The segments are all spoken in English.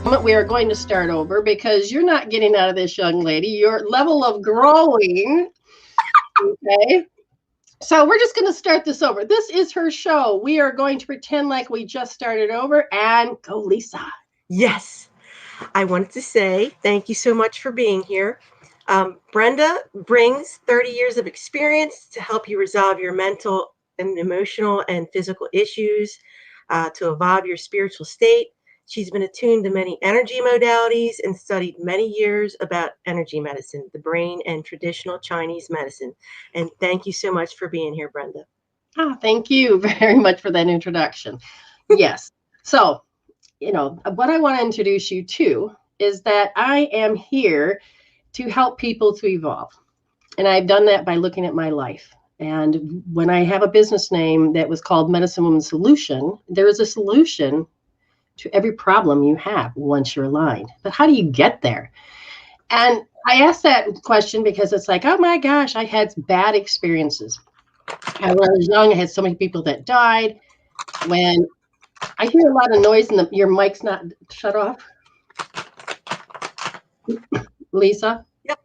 We are going to start over because you're not getting out of this, young lady. Your level of growing. Okay. So we're just going to start this over. This is her show. We are going to pretend like we just started over and go, Lisa. Yes. I wanted to say thank you so much for being here. Brenda brings 30 years of experience to help you resolve your mental and emotional and physical issues, to evolve your spiritual state. She's been attuned to many energy modalities and studied many years about energy medicine, the brain, and traditional Chinese medicine. And thank you so much for being here, Brenda. Thank you very much for that introduction. Yes. So, what I want to introduce you to is that I am here to help people to evolve. And I've done that by looking at my life. And when I have a business name that was called Medicine Woman Soultion, there is a solution to every problem you have once you're aligned. But how do you get there? And I asked that question because it's like, oh my gosh, I had bad experiences. And when I was young, I had so many people that died. When I hear a lot of noise and your mic's not shut off. Lisa? Yep.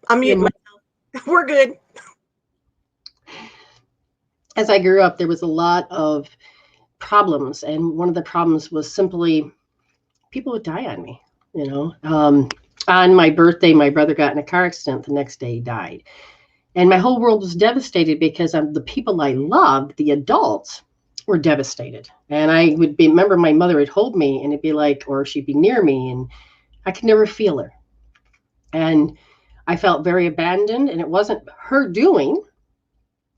I'm muting myself. We're good. As I grew up, there was a lot of problems. And one of the problems was simply people would die on me, on my birthday, my brother got in a car accident. The next day he died. And my whole world was devastated because the people I loved, the adults, were devastated. And I would remember my mother would hold me and it'd be like, or she'd be near me and I could never feel her. And I felt very abandoned, and it wasn't her doing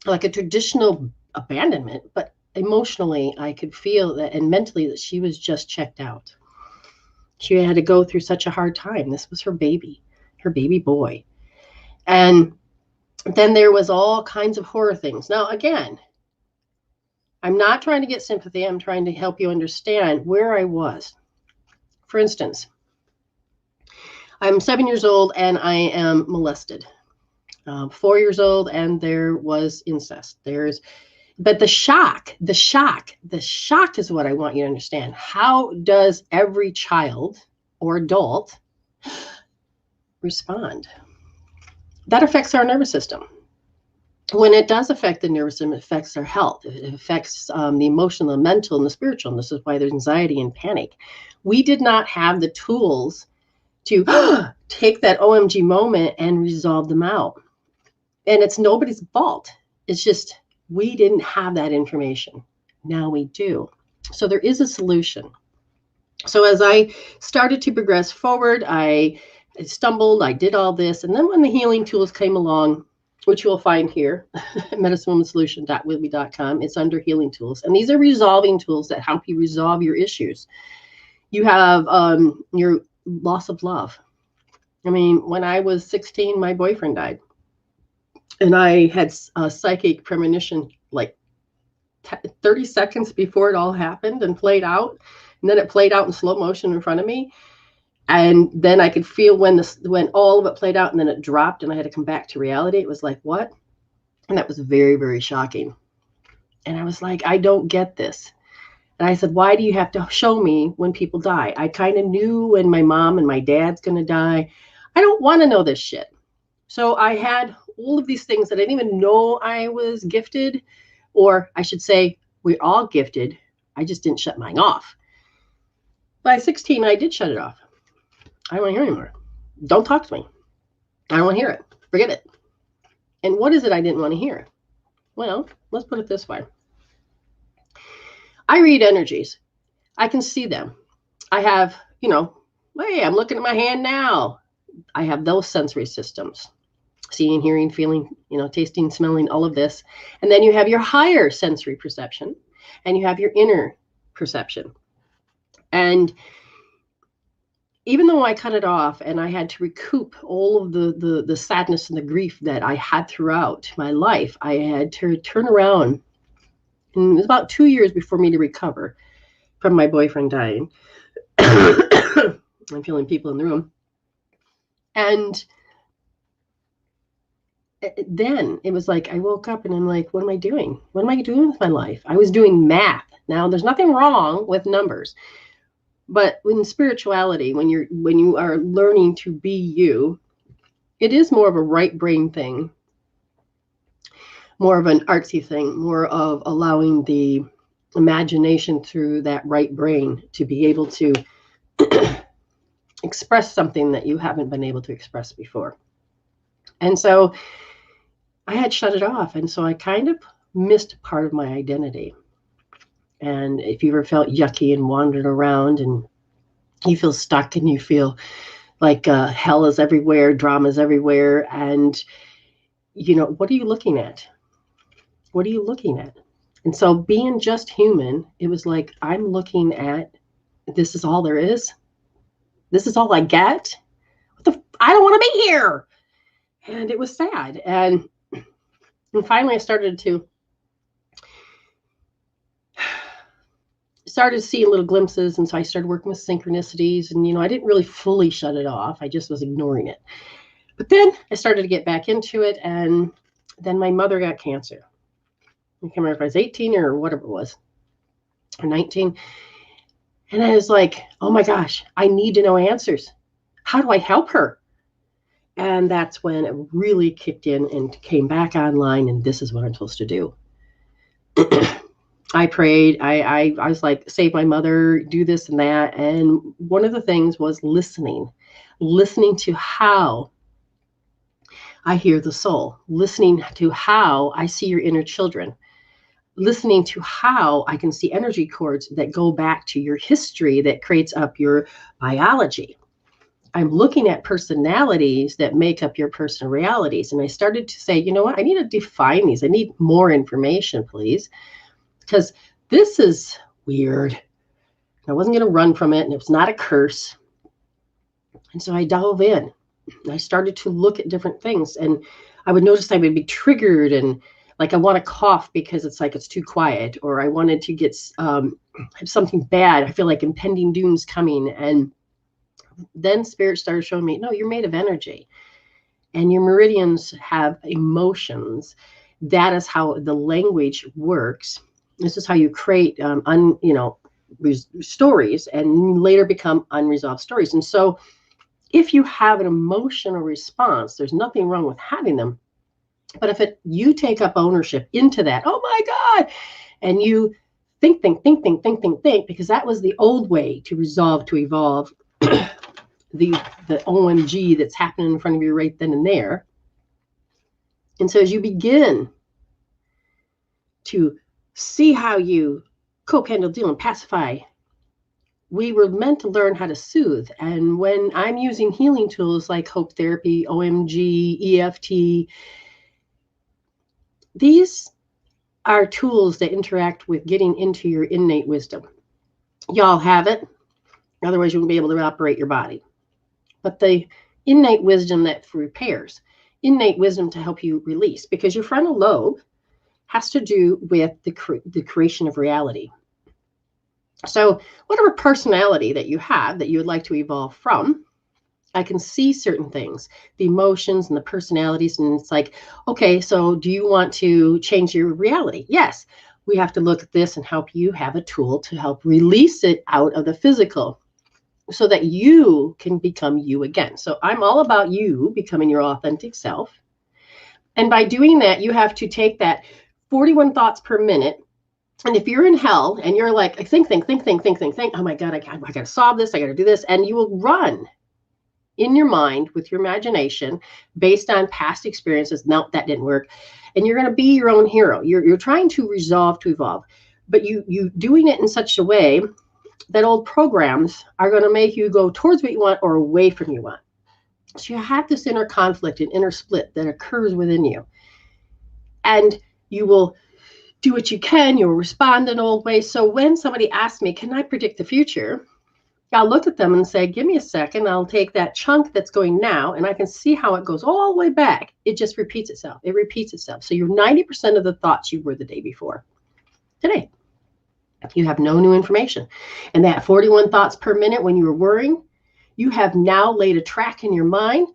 like a traditional abandonment, but emotionally I could feel that, and mentally that she was just checked out. She had to go through such a hard time. This was her baby boy. And then there was all kinds of horror things. Now, again, I'm not trying to get sympathy. I'm trying to help you understand where I was. For instance, I'm 7 years old and I am molested. 4 years old and there was incest. But the shock is what I want you to understand. How does every child or adult respond? That affects our nervous system. When it does affect the nervous system, it affects our health. It affects the emotional, the mental, and the spiritual. And this is why there's anxiety and panic. We did not have the tools to take that OMG moment and resolve them out. And it's nobody's fault. It's just we didn't have that information. Now we do. So there is a solution. So as I started to progress forward, I stumbled, I did all this. And then when the healing tools came along, which you'll find here, medicinewomansolution.wibby.com, it's under healing tools. And these are resolving tools that help you resolve your issues. You have your loss of love. I mean, when I was 16, my boyfriend died. And I had a psychic premonition like 30 seconds before it all happened and played out. And then it played out in slow motion in front of me. And then I could feel when all of it played out and then it dropped and I had to come back to reality. It was like, what? And that was very, very shocking. And I was like, I don't get this. And I said, why do you have to show me when people die? I kind of knew when my mom and my dad's going to die. I don't want to know this shit. So I had all of these things that I didn't even know I was gifted, or I should say we're all gifted. I just didn't shut mine off. By 16, I did shut it off. I don't want to hear anymore. Don't talk to me. I don't want to hear it. Forget it. And what is it I didn't want to hear? Well, let's put it this way. I read energies. I can see them. I have, hey, I'm looking at my hand now. I have those sensory systems. Seeing, hearing, feeling, tasting, smelling, all of this. And then you have your higher sensory perception and you have your inner perception. And even though I cut it off and I had to recoup all of the sadness and the grief that I had throughout my life, I had to turn around. And it was about 2 years before me to recover from my boyfriend dying. I'm feeling people in the room. And then it was like, I woke up and I'm like, what am I doing? What am I doing with my life? I was doing math. Now, there's nothing wrong with numbers. But in spirituality, when you are learning to be you, it is more of a right brain thing, more of an artsy thing, more of allowing the imagination through that right brain to be able to express something that you haven't been able to express before. And so I had shut it off. And so I kind of missed part of my identity. And if you ever felt yucky and wandered around and you feel stuck and you feel like hell is everywhere, drama is everywhere, and what are you looking at? What are you looking at? And so being just human, it was like, I'm looking at, this is all there is. This is all I get. I don't want to be here. And it was sad. And finally I started seeing little glimpses. And so I started working with synchronicities, and, I didn't really fully shut it off. I just was ignoring it. But then I started to get back into it. And then my mother got cancer. I can't remember if I was 18 or whatever it was, or 19. And I was like, oh my gosh, I need to know answers. How do I help her? And that's when it really kicked in and came back online. And this is what I'm supposed to do. I prayed. I was like, save my mother, do this and that. And one of the things was listening to how I hear the soul, listening to how I see your inner children, listening to how I can see energy cords that go back to your history that creates up your biology. I'm looking at personalities that make up your personal realities. And I started to say, you know what? I need to define these. I need more information, please. Because this is weird. I wasn't going to run from it, and it was not a curse. And so I dove in. I started to look at different things, and I would notice I would be triggered, and like I want to cough because it's like it's too quiet, or I wanted to get something bad. I feel like impending doom's coming. And then Spirit started showing me, no, you're made of energy, and your meridians have emotions. That is how the language works. This is how you create stories and later become unresolved stories. And so if you have an emotional response, there's nothing wrong with having them. But if you take up ownership into that, oh my God, and you think, because that was the old way to resolve, to evolve the OMG that's happening in front of you right then and there. And so as you begin to see how you cope, handle, deal, and pacify, we were meant to learn how to soothe. And when I'm using healing tools like hope therapy, OMG, EFT, these are tools that interact with getting into your innate wisdom. Y'all have it. Otherwise, you won't be able to operate your body. But the innate wisdom that repairs, innate wisdom to help you release, because your frontal lobe has to do with the creation of reality. So whatever personality that you have that you would like to evolve from, I can see certain things, the emotions and the personalities. And it's like, okay, so do you want to change your reality? Yes. We have to look at this and help you have a tool to help release it out of the physical so that you can become you again. So I'm all about you becoming your authentic self. And by doing that, you have to take that 41 thoughts per minute. And if you're in hell and you're like, think, oh my God, I got to solve this, I got to do this. And you will run in your mind with your imagination based on past experiences. No, that didn't work. And you're going to be your own hero. You're trying to resolve to evolve, but you doing it in such a way that old programs are going to make you go towards what you want or away from what you want. So you have this inner conflict and inner split that occurs within you. And you will do what you can. You'll respond in old ways. So when somebody asks me, can I predict the future? I'll look at them and say, give me a second. I'll take that chunk that's going now, and I can see how it goes all the way back. It just repeats itself. It repeats itself. So you're 90% of the thoughts you were the day before. Today, you have no new information. And that 41 thoughts per minute when you were worrying, you have now laid a track in your mind,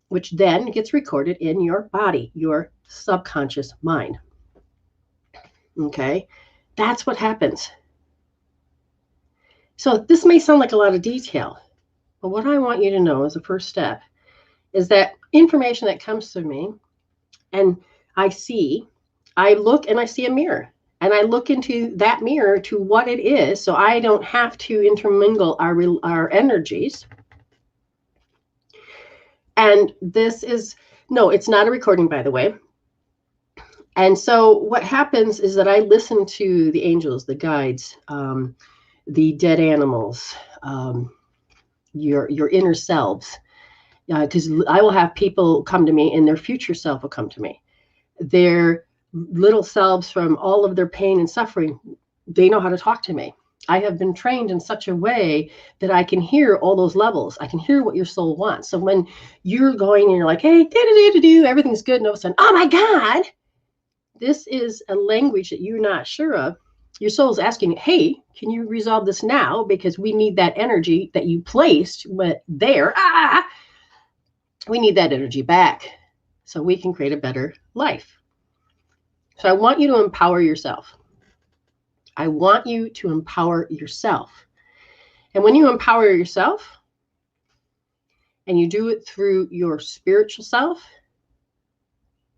which then gets recorded in your body, your subconscious mind. Okay, that's what happens. So this may sound like a lot of detail, but what I want you to know as a first step is that information that comes to me and I look and I see a mirror. And I look into that mirror to what it is, so I don't have to intermingle our energies. And this is, no, it's not a recording, by the way. And so what happens is that I listen to the angels, the guides, the dead animals, your inner selves, because I will have people come to me and their future self will come to me. Their little selves from all of their pain and suffering, they know how to talk to me. I have been trained in such a way that I can hear all those levels. I can hear what your soul wants. So when you're going and you're like, hey, everything's good, and all of a sudden, oh my God, this is a language that you're not sure of. Your soul's asking, hey, can you resolve this now? Because we need that energy that you placed there. We need that energy back so we can create a better life. So I want you to empower yourself. I want you to empower yourself. And when you empower yourself and you do it through your spiritual self,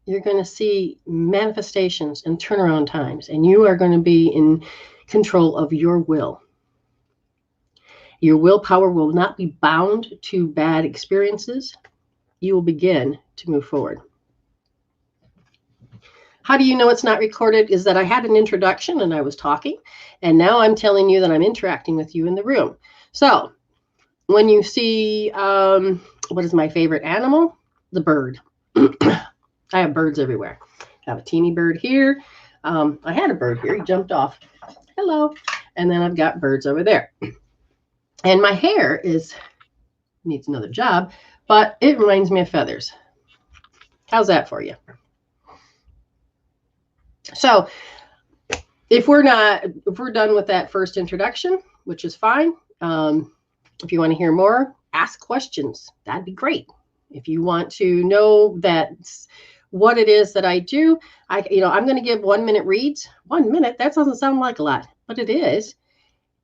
you're going to see manifestations and turnaround times, and you are going to be in control of your will. Your willpower will not be bound to bad experiences. You will begin to move forward. How do you know it's not recorded? Is that I had an introduction and I was talking, and now I'm telling you that I'm interacting with you in the room. So when you see, what is my favorite animal? The bird. I have birds everywhere. I have a teeny bird here. I had a bird here. He jumped off. Hello. And then I've got birds over there. And my hair needs another job, but it reminds me of feathers. How's that for you? So if we're done with that first introduction, which is fine. If you want to hear more, ask questions. That'd be great. If you want to know what it is that I do, I'm going to give 1 minute reads. 1 minute, that doesn't sound like a lot, but it is.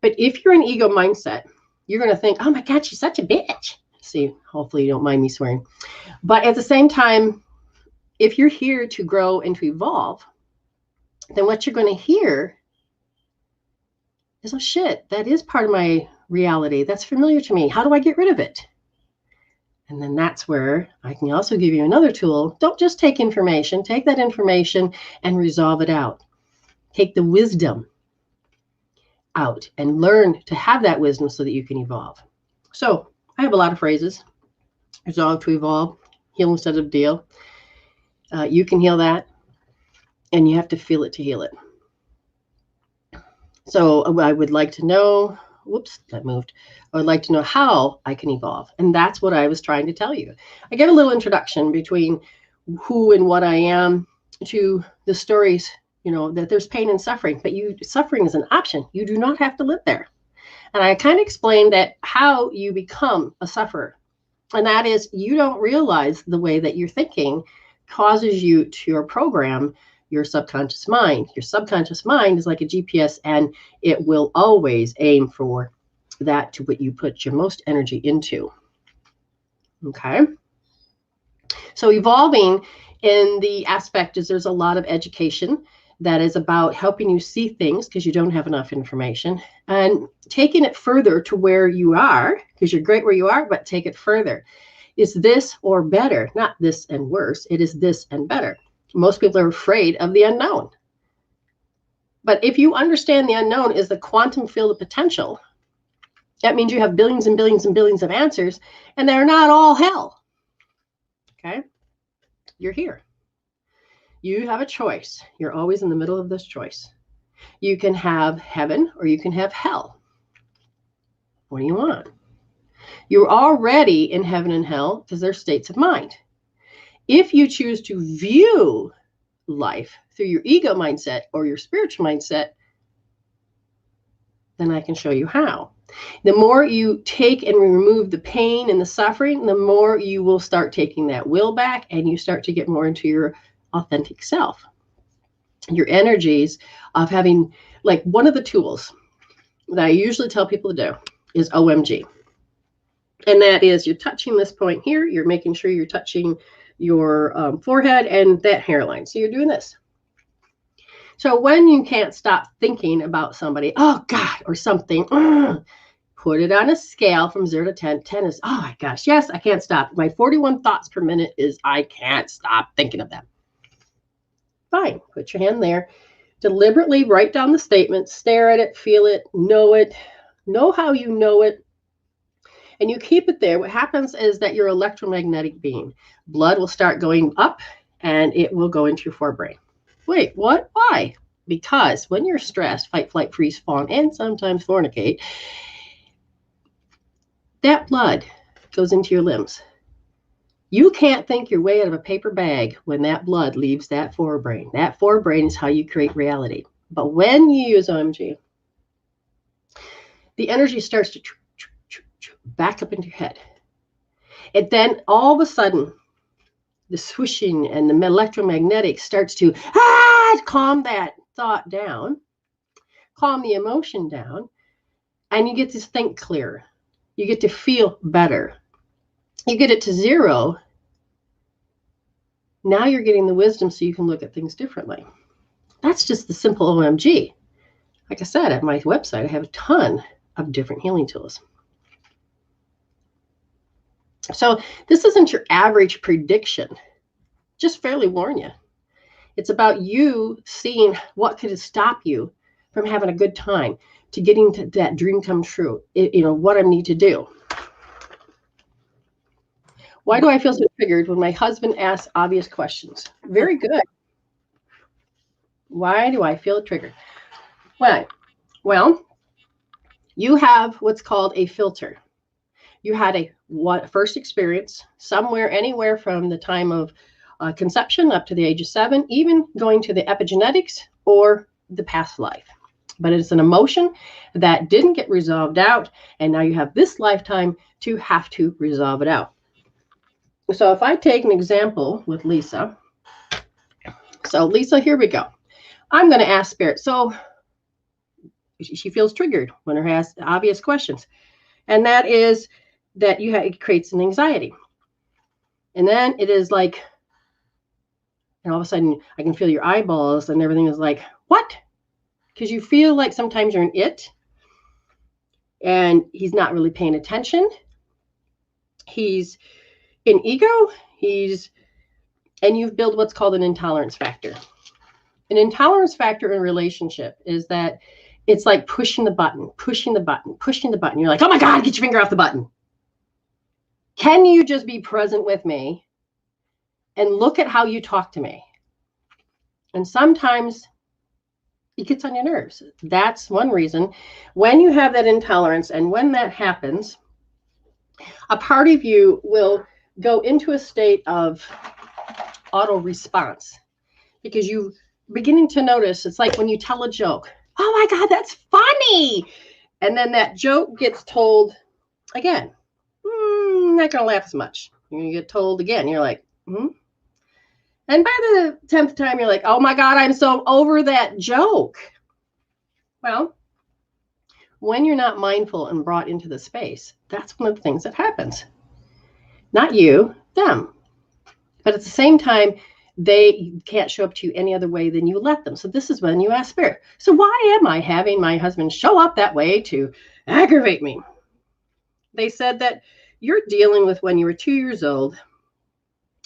But if you're in ego mindset, you're going to think, oh my God, she's such a bitch. See, hopefully you don't mind me swearing. But at the same time, if you're here to grow and to evolve, then what you're going to hear is, oh shit, that is part of my reality. That's familiar to me. How do I get rid of it? And then that's where I can also give you another tool. Don't just take information. Take that information and resolve it out. Take the wisdom out and learn to have that wisdom so that you can evolve. So I have a lot of phrases. Resolve to evolve. Heal instead of deal. You can heal that. And you have to feel it to heal it. So I would like to know, whoops, that moved. I would like to know how I can evolve. And that's what I was trying to tell you. I gave a little introduction between who and what I am to the stories, that there's pain and suffering, but suffering is an option. You do not have to live there. And I kind of explained that how you become a sufferer. And that is, you don't realize the way that you're thinking causes you to program your subconscious mind. Your subconscious mind is like a GPS, and it will always aim for that to what you put your most energy into. Okay. So evolving in the aspect is there's a lot of education that is about helping you see things because you don't have enough information, and taking it further to where you are, because you're great where you are, but take it further. Is this or better? Not this and worse. It is this and better. Most people are afraid of the unknown. But if you understand the unknown is the quantum field of potential, that means you have billions and billions and billions of answers, and they're not all hell. Okay? You're here. You have a choice. You're always in the middle of this choice. You can have heaven or you can have hell. What do you want? You're already in heaven and hell because they're states of mind. If you choose to view life through your ego mindset or your spiritual mindset, then I can show you how. The more you take and remove the pain and the suffering, the more you will start taking that will back, and you start to get more into your authentic self. Your energies of having, like, one of the tools that I usually tell people to do is OMG. And that is, you're touching this point here. You're making sure you're touching your forehead and that hairline. So you're doing this. So when you can't stop thinking about somebody, oh God, or something, put it on a scale from 0 to 10. 10 is, oh my gosh, yes, I can't stop. My 41 thoughts per minute is, I can't stop thinking of them. Fine, put your hand there. Deliberately write down the statement, stare at it, feel it, know how you know it, and you keep it there. What happens is that you're electromagnetic being. Blood will start going up and it will go into your forebrain. Wait, what? Why? Because when you're stressed, fight, flight, freeze, fawn, and sometimes fornicate, that blood goes into your limbs. You can't think your way out of a paper bag when that blood leaves that forebrain. That forebrain is how you create reality. But when you use OMG, the energy starts to back up into your head. And then all of a sudden, the swishing and the electromagnetic starts to calm that thought down, calm the emotion down, and you get to think clearer. You get to feel better. You get it to 0. Now you're getting the wisdom so you can look at things differently. That's just the simple OMG. Like I said, at my website, I have a ton of different healing tools. So this isn't your average prediction. Just fairly warn you. It's about you seeing what could stop you from having a good time, to getting to that dream come true. What I need to do. Why do I feel so triggered when my husband asks obvious questions? Very good. Why do I feel triggered? Well, you have what's called a filter. You had a first experience somewhere, anywhere from the time of conception up to the age of 7, even going to the epigenetics or the past life. But it's an emotion that didn't get resolved out, and now you have this lifetime to have to resolve it out. So if I take an example with Lisa. So Lisa, here we go. I'm going to ask Spirit. So she feels triggered when her has obvious questions. And that is that it creates an anxiety. And then it is like, and all of a sudden I can feel your eyeballs and everything is like, what? Because you feel like sometimes you're in it and he's not really paying attention. He's in ego. And you've built what's called an intolerance factor. An intolerance factor in a relationship is that it's like pushing the button. You're like, oh my God, get your finger off the button. Can you just be present with me and look at how you talk to me? And sometimes it gets on your nerves. That's one reason. When you have that intolerance and when that happens, a part of you will go into a state of auto response because you're beginning to notice. It's like when you tell a joke. Oh my God, that's funny. And then that joke gets told again. Not going to laugh as much. You're going to get told again. You're like, And by the 10th time, you're like, oh my God, I'm so over that joke. Well, when you're not mindful and brought into the space, that's one of the things that happens. Not you, them. But at the same time, they can't show up to you any other way than you let them. So this is when you ask Spirit. So why am I having my husband show up that way to aggravate me? They said that you're dealing with when you were 2 years old.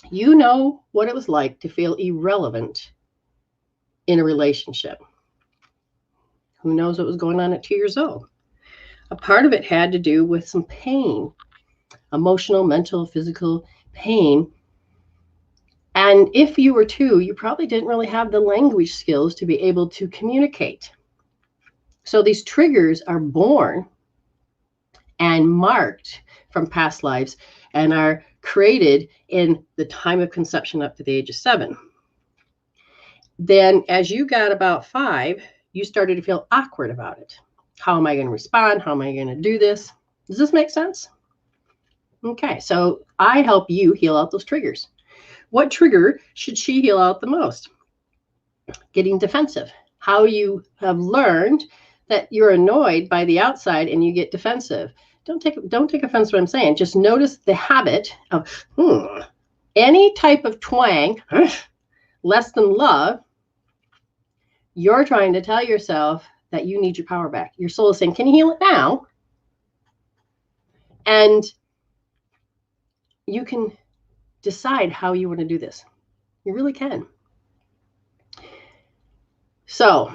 You know what it was like to feel irrelevant in a relationship. Who knows what was going on at 2 years old? A part of it had to do with some pain, emotional, mental, physical pain. And if you were 2, you probably didn't really have the language skills to be able to communicate. So these triggers are born and marked from past lives and are created in the time of conception up to the age of 7. Then as you got about 5, you started to feel awkward about it. How am I going to respond? How am I going to do this? Does this make sense? Okay, so I help you heal out those triggers. What trigger should she heal out the most? Getting defensive. How you have learned that you're annoyed by the outside and you get defensive. Don't take offense to what I'm saying. Just notice the habit of any type of twang, less than love. You're trying to tell yourself that you need your power back. Your soul is saying, can you heal it now? And you can decide how you want to do this. You really can. So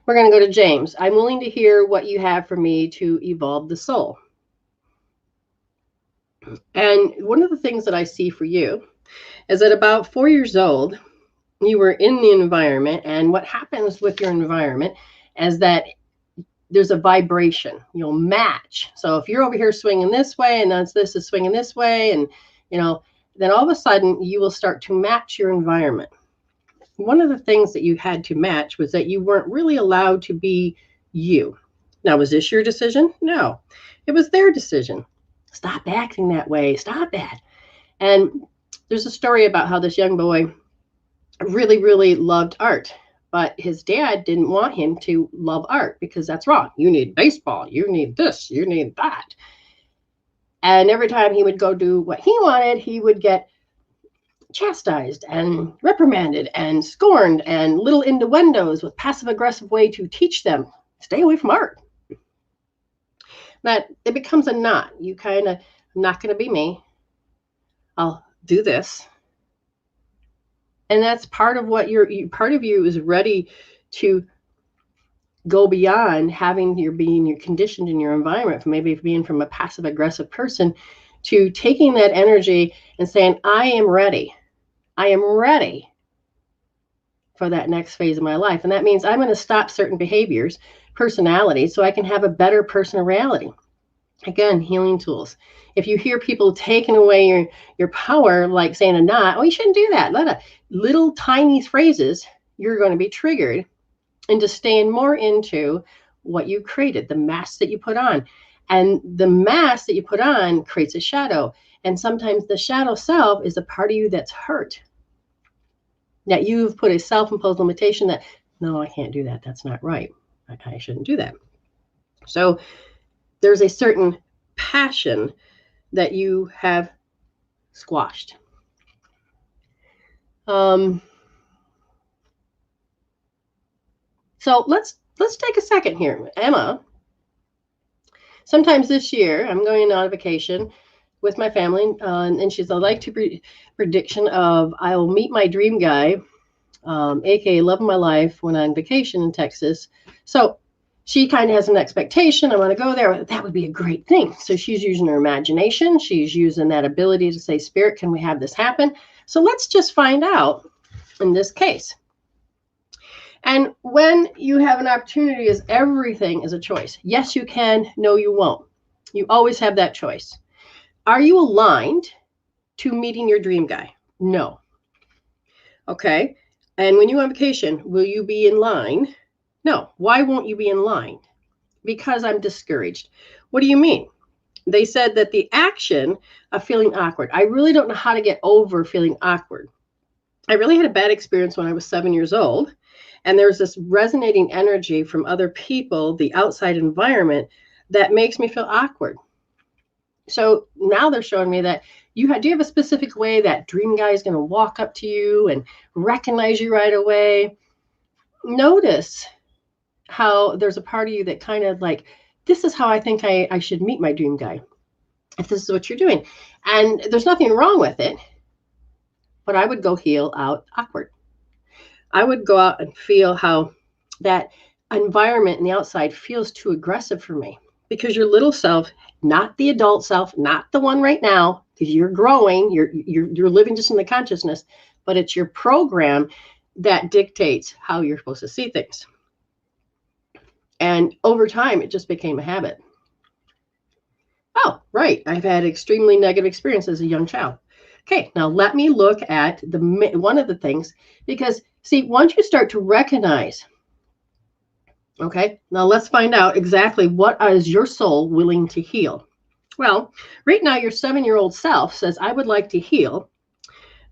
we're going to go to James. I'm willing to hear what you have for me to evolve the soul. And one of the things that I see for you is that about 4 years old, you were in the environment, and what happens with your environment is that there's a vibration. You'll match. So if you're over here swinging this way, and this is swinging this way, and then all of a sudden you will start to match your environment. One of the things that you had to match was that you weren't really allowed to be you. Now, was this your decision? No, it was their decision. Stop acting that way. Stop that. And there's a story about how this young boy really, really loved art, but his dad didn't want him to love art because that's wrong. You need baseball. You need this. You need that. And every time he would go do what he wanted, he would get chastised and reprimanded and scorned, and little innuendos with passive-aggressive way to teach them, stay away from art. That it becomes a knot. You kind of, I'm not going to be me. I'll do this. And that's part of what part of you is ready to go beyond having you're conditioned in your environment, from maybe being from a passive aggressive person to taking that energy and saying, I am ready. I am ready for that next phase of my life. And that means I'm going to stop certain behaviors, personalities, so I can have a better personality. Again, healing tools. If you hear people taking away your power, like saying a knot, oh, you shouldn't do that. Little tiny phrases, you're going to be triggered into staying more into what you created, the mask that you put on. And the mask that you put on creates a shadow. And sometimes the shadow self is a part of you that's hurt. That you've put a self-imposed limitation that, no, I can't do that. That's not right. I shouldn't do that. So there's a certain passion that you have squashed. So let's take a second here. Emma, sometimes this year, I'm going on a vacation with my family, and she's, I'd like to prediction of I will meet my dream guy, aka love of my life, when I'm on vacation in Texas. So she kind of has an expectation. I want to go there. That would be a great thing. So she's using her imagination. She's using that ability to say, Spirit, can we have this happen? So let's just find out in this case. And when you have an opportunity, is everything is a choice. Yes, you can. No, you won't. You always have that choice. Are you aligned to meeting your dream guy? No. Okay. And when you're on vacation, will you be in line? No. Why won't you be in line? Because I'm discouraged. What do you mean? They said that the action of feeling awkward. I really don't know how to get over feeling awkward. I really had a bad experience when I was 7 years old. And there's this resonating energy from other people, the outside environment, that makes me feel awkward. So now they're showing me that do you have a specific way that dream guy is going to walk up to you and recognize you right away? Notice how there's a part of you that kind of like, this is how I think I should meet my dream guy, if this is what you're doing. And there's nothing wrong with it, but I would go heal out awkward. I would go out and feel how that environment in the outside feels too aggressive for me, because your little self, not the adult self, not the one right now, because you're growing, you're living just in the consciousness, but it's your program that dictates how you're supposed to see things. And over time, it just became a habit. Oh, right. I've had extremely negative experiences as a young child. Okay, now let me look at one of the things, because see, once you start to recognize, okay, now let's find out exactly what is your soul willing to heal. Well, right now your 7-year-old self says, I would like to heal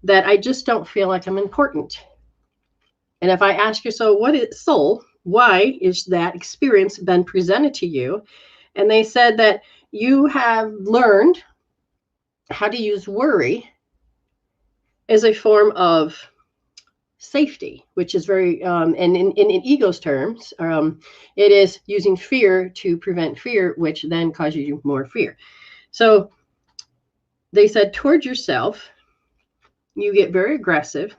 that I just don't feel like I'm important. And if I ask you, so what is soul, why is that experience been presented to you? And they said that you have learned how to use worry as a form of safety, which is very, and in ego's terms, it is using fear to prevent fear, which then causes you more fear. So they said towards yourself, you get very aggressive,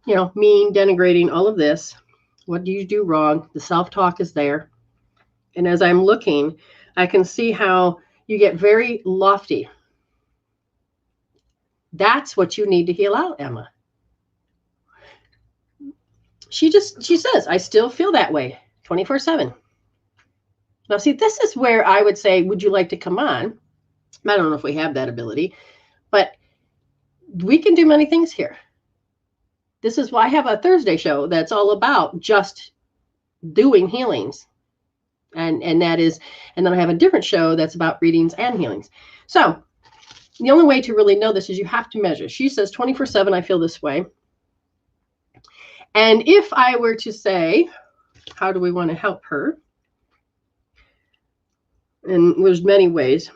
mean, denigrating, all of this. What do you do wrong? The self-talk is there. And as I'm looking, I can see how you get very lofty. That's what you need to heal out, Emma. She says, I still feel that way 24/7. Now, see, this is where I would say, would you like to come on? I don't know if we have that ability, but we can do many things here. This is why I have a Thursday show that's all about just doing healings. And that is, and then I have a different show that's about readings and healings. So the only way to really know this is you have to measure. She says 24/7, I feel this way. And if I were to say, how do we want to help her? And there's many ways.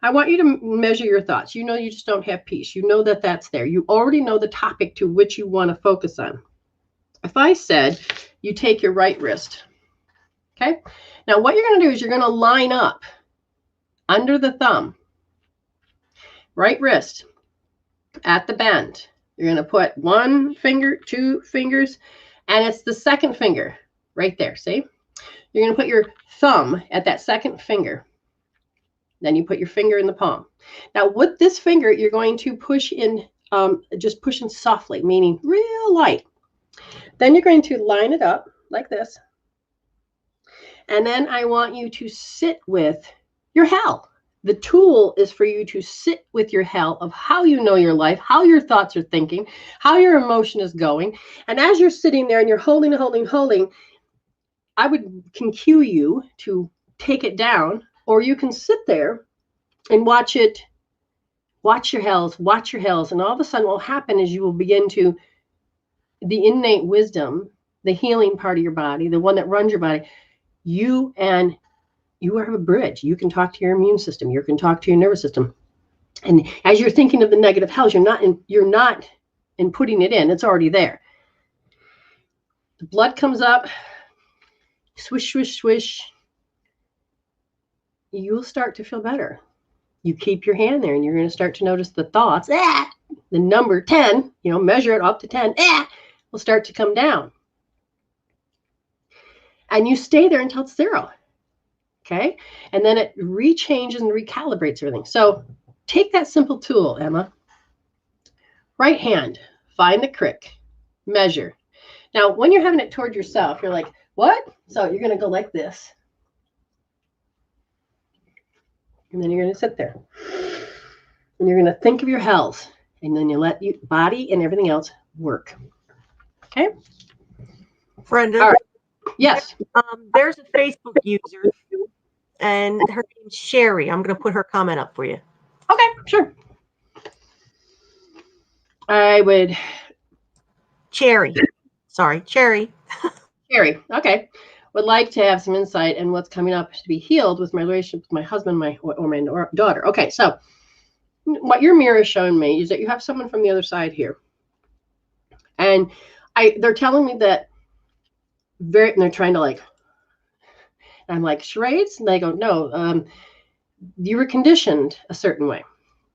I want you to measure your thoughts. You just don't have peace. You know that that's there. You already know the topic to which you want to focus on. If I said you take your right wrist, okay? Now what you're going to do is you're going to line up under the thumb, right wrist at the bend. You're going to put one finger, two fingers, and it's the second finger right there. See? You're going to put your thumb at that second finger. Then you put your finger in the palm. Now with this finger, you're going to push in, just pushing softly, meaning real light. Then you're going to line it up like this. And then I want you to sit with your hell. The tool is for you to sit with your hell of how you know your life, how your thoughts are thinking, how your emotion is going. And as you're sitting there and you're holding, I can cue you to take it down, or you can sit there and watch it, watch your hells. And all of a sudden what will happen is you will begin to, the innate wisdom, the healing part of your body, the one that runs your body, you have a bridge. You can talk to your immune system. You can talk to your nervous system. And as you're thinking of the negative hells, you're not in putting it in. It's already there. The blood comes up, swish, swish, swish. You'll start to feel better. You keep your hand there and you're going to start to notice the thoughts, the number 10, measure it up to 10, will start to come down. And you stay there until it's 0. Okay. And then it rechanges and recalibrates everything. So take that simple tool, Emma. Right hand, find the crick, measure. Now, when you're having it toward yourself, you're like, what? So you're going to go like this. And then you're going to sit there. And you're going to think of your hells. And then you let your body and everything else work. Okay? Brenda. All right. Yes. There's a Facebook user, and her name's Sherry. I'm going to put her comment up for you. Okay, sure. I would. Cherry. Sorry, Cherry. Cherry. Okay. Would like to have some insight in what's coming up to be healed with my relationship with my husband, or my daughter. Okay, so what your mirror is showing me is that you have someone from the other side here, and they're telling me that and they're trying to and I'm like, charades? And they go, no, you were conditioned a certain way.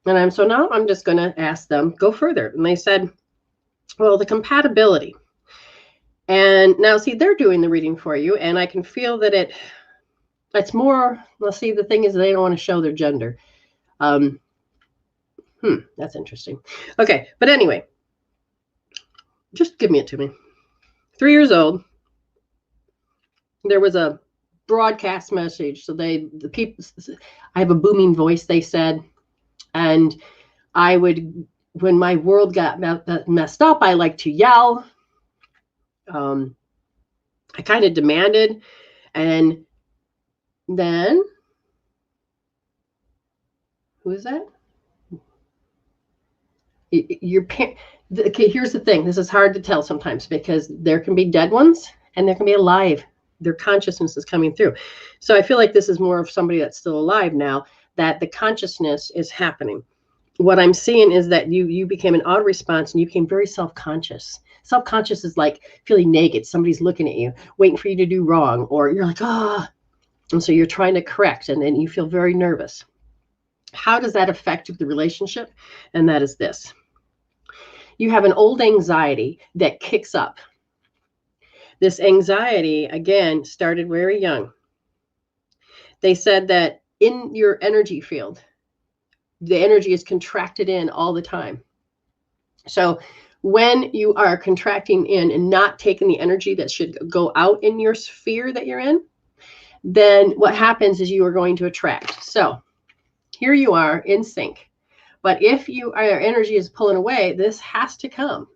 And so now I'm just going to ask them, go further. And they said, well, the compatibility. And now, see, they're doing the reading for you. And I can feel that it's more, well, see, the thing is they don't want to show their gender. That's interesting. Okay. But anyway, just give me it to me. 3 years old. There was a broadcast message. So the people, I have a booming voice, they said. And when my world got messed up, I like to yell. I kind of demanded. And then, who is that? Okay, here's the thing. This is hard to tell sometimes because there can be dead ones and there can be alive. Their consciousness is coming through. So I feel like this is more of somebody that's still alive now, that the consciousness is happening. What I'm seeing is that you became an auto response and you became very self-conscious. Self-conscious is like feeling naked. Somebody's looking at you, waiting for you to do wrong, or you're like, ah. And so you're trying to correct, and then you feel very nervous. How does that affect the relationship? And that is this. You have an old anxiety that kicks up. This anxiety, again, started very young. They said that in your energy field, the energy is contracted in all the time. So when you are contracting in and not taking the energy that should go out in your sphere that you're in, then what happens is you are going to attract. So here you are in sync. But if your energy is pulling away, this has to come.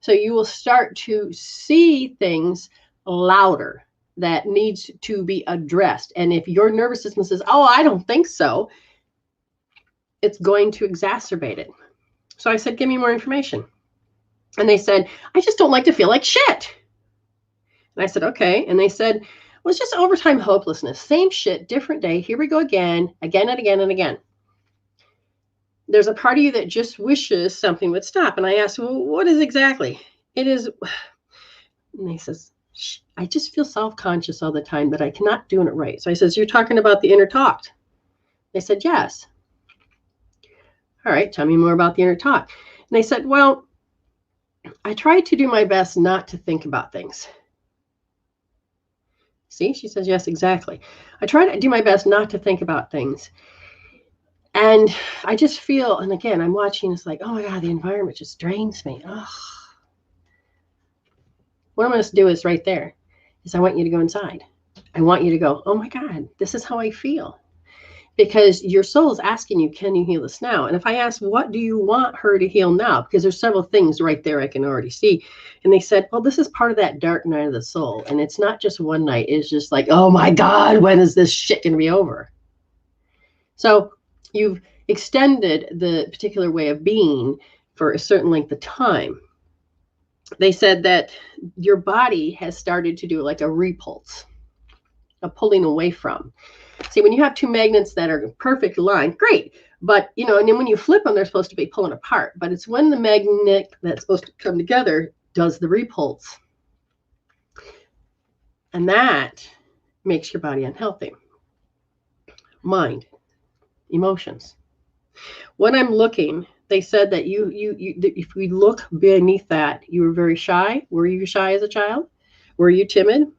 So you will start to see things louder that needs to be addressed. And if your nervous system says, oh, I don't think so, it's going to exacerbate it. So I said, give me more information. And they said, I just don't like to feel like shit. And I said, okay. And they said, well, it's just overtime hopelessness. Same shit, different day. Here we go again and again and again. There's a part of you that just wishes something would stop. And I asked, well, what is exactly? It is, and he says, I just feel self-conscious all the time that I cannot doing it right. So I says, you're talking about the inner talk? They said, yes. All right, tell me more about the inner talk. And they said, well, I try to do my best not to think about things. See, she says, yes, exactly. I try to do my best not to think about things. And I just feel, and again, I'm watching, it's like, oh my God, the environment just drains me. Ugh. What I'm going to do is right there, is I want you to go inside. I want you to go, oh my God, this is how I feel. Because your soul is asking you, can you heal this now? And if I ask, what do you want her to heal now? Because there's several things right there I can already see. And they said, well, this is part of that dark night of the soul. And it's not just one night. It's just like, oh my God, when is this shit going to be over? So you've extended the particular way of being for a certain length of time. They said that your body has started to do like a repulse, a pulling away from. See, when you have two magnets that are in perfect line, great. But, you know, and then when you flip them, they're supposed to be pulling apart. But it's when the magnet that's supposed to come together does the repulse. And that makes your body unhealthy. Mind, emotions. When I'm looking, they said that if we look beneath that, you were very shy. Were you shy as a child? Were you timid?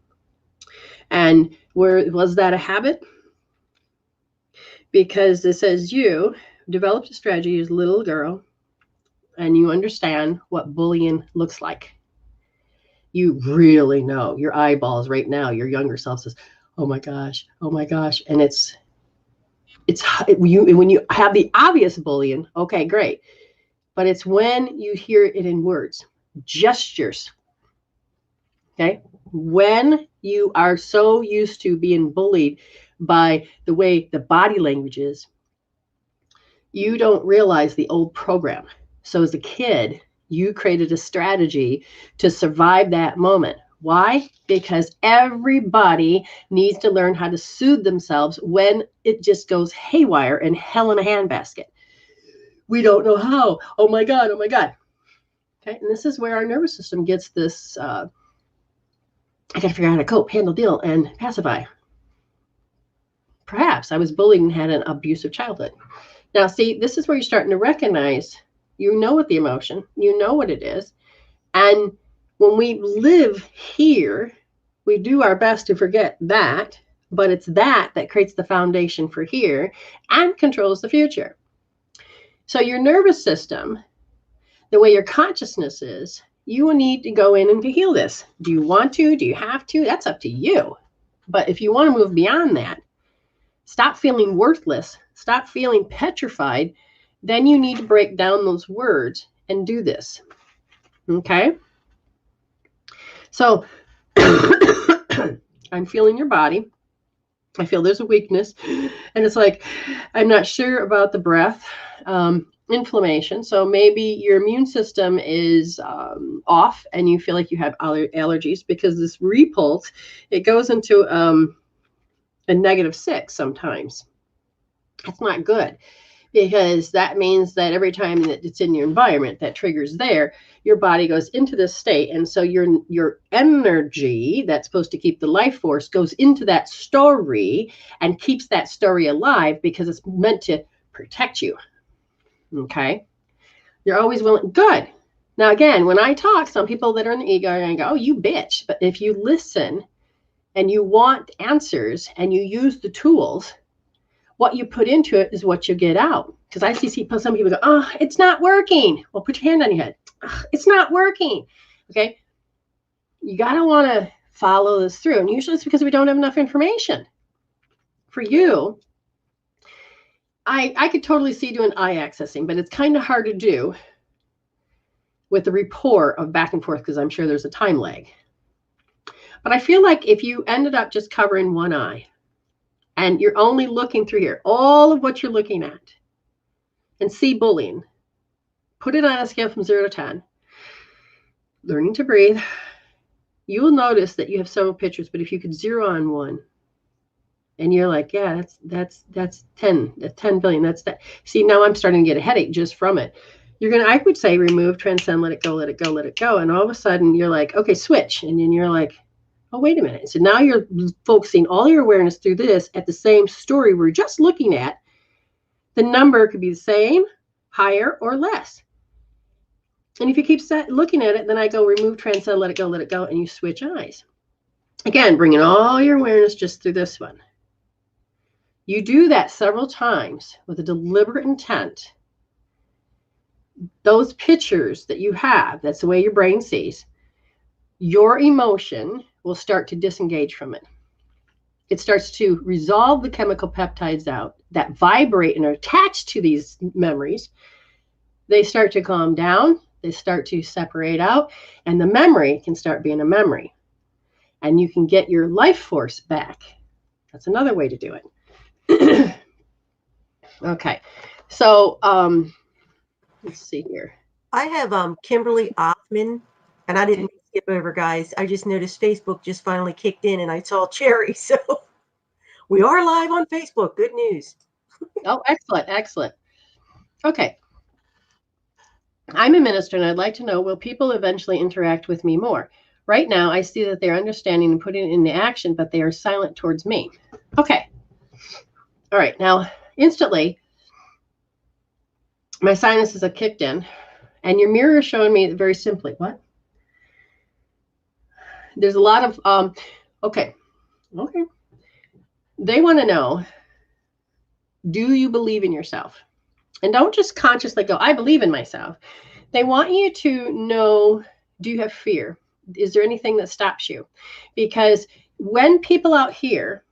And was that a habit? Because it says you developed a strategy as a little girl and you understand what bullying looks like. You really know your eyeballs right now. Your younger self says, oh my gosh. And it's when you have the obvious bullying, okay, great. But it's when you hear it in words, gestures. Okay. When you are so used to being bullied by the way the body language is, you don't realize the old program. So as a kid, you created a strategy to survive that moment. Why? Because everybody needs to learn how to soothe themselves when it just goes haywire and hell in a handbasket. We don't know how. Oh my God. Okay. And this is where our nervous system gets this, I got to figure out how to cope, handle, deal, and pacify. Perhaps I was bullied and had an abusive childhood. Now, see, this is where you're starting to recognize, you know what the emotion, you know what it is. And when we live here, we do our best to forget that, but it's that creates the foundation for here and controls the future. So your nervous system, the way your consciousness is, you will need to go in and to heal this. Do you want to? Do you have to? That's up to you. But if you want to move beyond that, stop feeling worthless, stop feeling petrified, then you need to break down those words and do this. Okay? So I'm feeling your body. I feel there's a weakness. And it's like, I'm not sure about the breath. inflammation. So maybe your immune system is off and you feel like you have allergies, because this repulse, it goes into a -6 sometimes. That's not good, because that means that every time that it's in your environment, that triggers there, your body goes into this state. And so your energy that's supposed to keep the life force goes into that story and keeps that story alive, because it's meant to protect you. Okay. You're always willing. Good. Now, again, when I talk, some people that are in the ego are going to go, oh, you bitch. But if you listen and you want answers and you use the tools, what you put into it is what you get out. Because I see some people go, oh, it's not working. Well, put your hand on your head. Oh, it's not working. Okay. You got to want to follow this through. And usually it's because we don't have enough information. For you, I could totally see doing eye accessing, but it's kind of hard to do with the rapport of back and forth, because I'm sure there's a time lag. But I feel like if you ended up just covering one eye and you're only looking through here, all of what you're looking at, and see bullying, put it on a scale from 0 to 10, learning to breathe, you will notice that you have several pictures. But if you could zero on one, and you're like, yeah, that's 10, that's 10 billion. That's that. See, now I'm starting to get a headache just from it. I would say, remove, transcend, let it go, let it go, let it go. And all of a sudden you're like, okay, switch. And then you're like, oh, wait a minute. So now you're focusing all your awareness through this at the same story we're just looking at. The number could be the same, higher, or less. And if you keep looking at it, then I go, remove, transcend, let it go, and you switch eyes. Again, bringing all your awareness just through this one. You do that several times with a deliberate intent. Those pictures that you have, that's the way your brain sees, your emotion will start to disengage from it. It starts to resolve the chemical peptides out that vibrate and are attached to these memories. They start to calm down. They start to separate out, and the memory can start being a memory. And you can get your life force back. That's another way to do it. Okay, so let's see here. I have Kimberly Offman, and I didn't skip over, guys. I just noticed Facebook just finally kicked in, and I saw Cherry. So we are live on Facebook. Good news. Oh, excellent, excellent. Okay. I'm a minister, and I'd like to know, will people eventually interact with me more? Right now, I see that they're understanding and putting it into action, but they are silent towards me. Okay. All right. Now, instantly, my sinuses have kicked in, and your mirror is showing me very simply. What? There's a lot of, okay. They want to know, do you believe in yourself? And don't just consciously go, I believe in myself. They want you to know, do you have fear? Is there anything that stops you? Because when people out here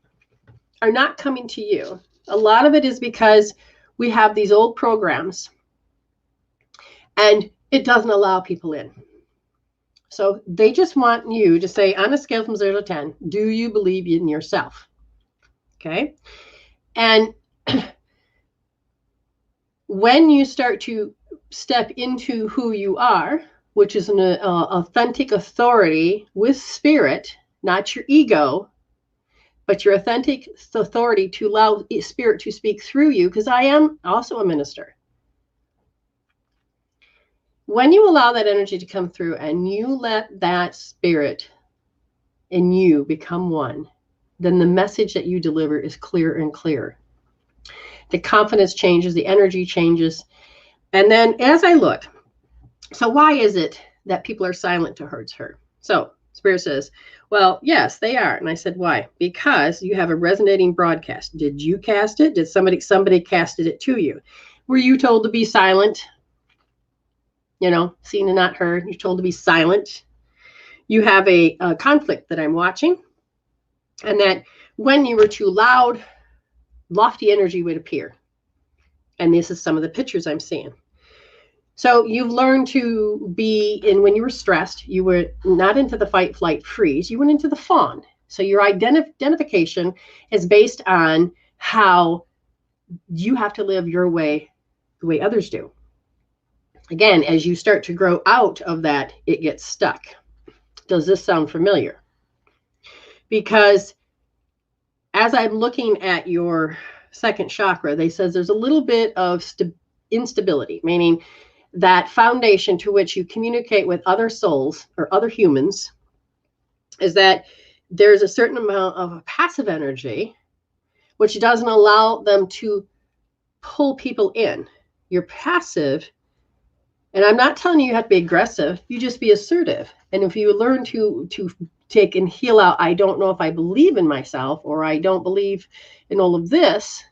are not coming to you, a lot of it is because we have these old programs and it doesn't allow people in. So they just want you to say, on a scale from 0 to 10, do you believe in yourself? Okay. And when you start to step into who you are, which is an authentic authority with spirit, not your ego, but your authentic authority to allow spirit to speak through you, because I am also a minister. When you allow that energy to come through and you let that spirit in you become one, then the message that you deliver is clearer and clearer. The confidence changes, the energy changes. And then as I look, so why is it that people are silent towards her? So Spirit says, well, yes, they are. And I said, why? Because you have a resonating broadcast. Did you cast it? Did somebody casted it to you? Were you told to be silent? You know, seen and not heard. You're told to be silent. You have a conflict that I'm watching. And that when you were too loud, lofty energy would appear. And this is some of the pictures I'm seeing. So you've learned to be in, when you were stressed, you were not into the fight, flight, freeze. You went into the fawn. So your identification is based on how you have to live your way, the way others do. Again, as you start to grow out of that, it gets stuck. Does this sound familiar? Because as I'm looking at your second chakra, they says there's a little bit of instability, meaning that foundation to which you communicate with other souls or other humans is that there's a certain amount of passive energy, which doesn't allow them to pull people in. You're passive. And I'm not telling you have to be aggressive. You just be assertive. And if you learn to take and heal out, I don't know if I believe in myself, or I don't believe in all of this,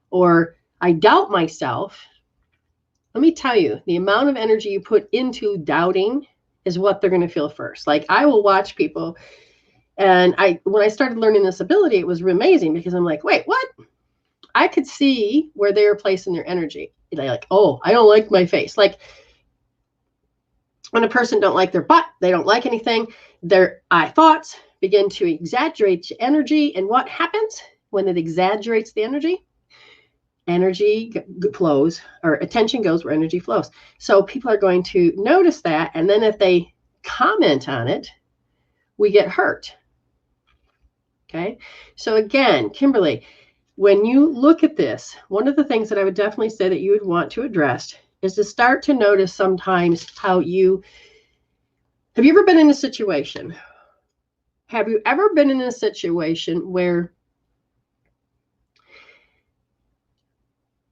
or I doubt myself. Let me tell you, the amount of energy you put into doubting is what they're going to feel first. Like, I will watch people, and when I started learning this ability, it was amazing, because I'm like, wait, what? I could see where they were placing their energy. They're like, oh, I don't like my face. Like, when a person don't like their butt, they don't like anything, their thoughts begin to exaggerate energy. And what happens when it exaggerates the energy? Energy flows, or attention goes where energy flows. So people are going to notice that. And then if they comment on it, we get hurt. Okay. So again, Kimberly, when you look at this, one of the things that I would definitely say that you would want to address is to start to notice sometimes how have you ever been in a situation? Have you ever been in a situation where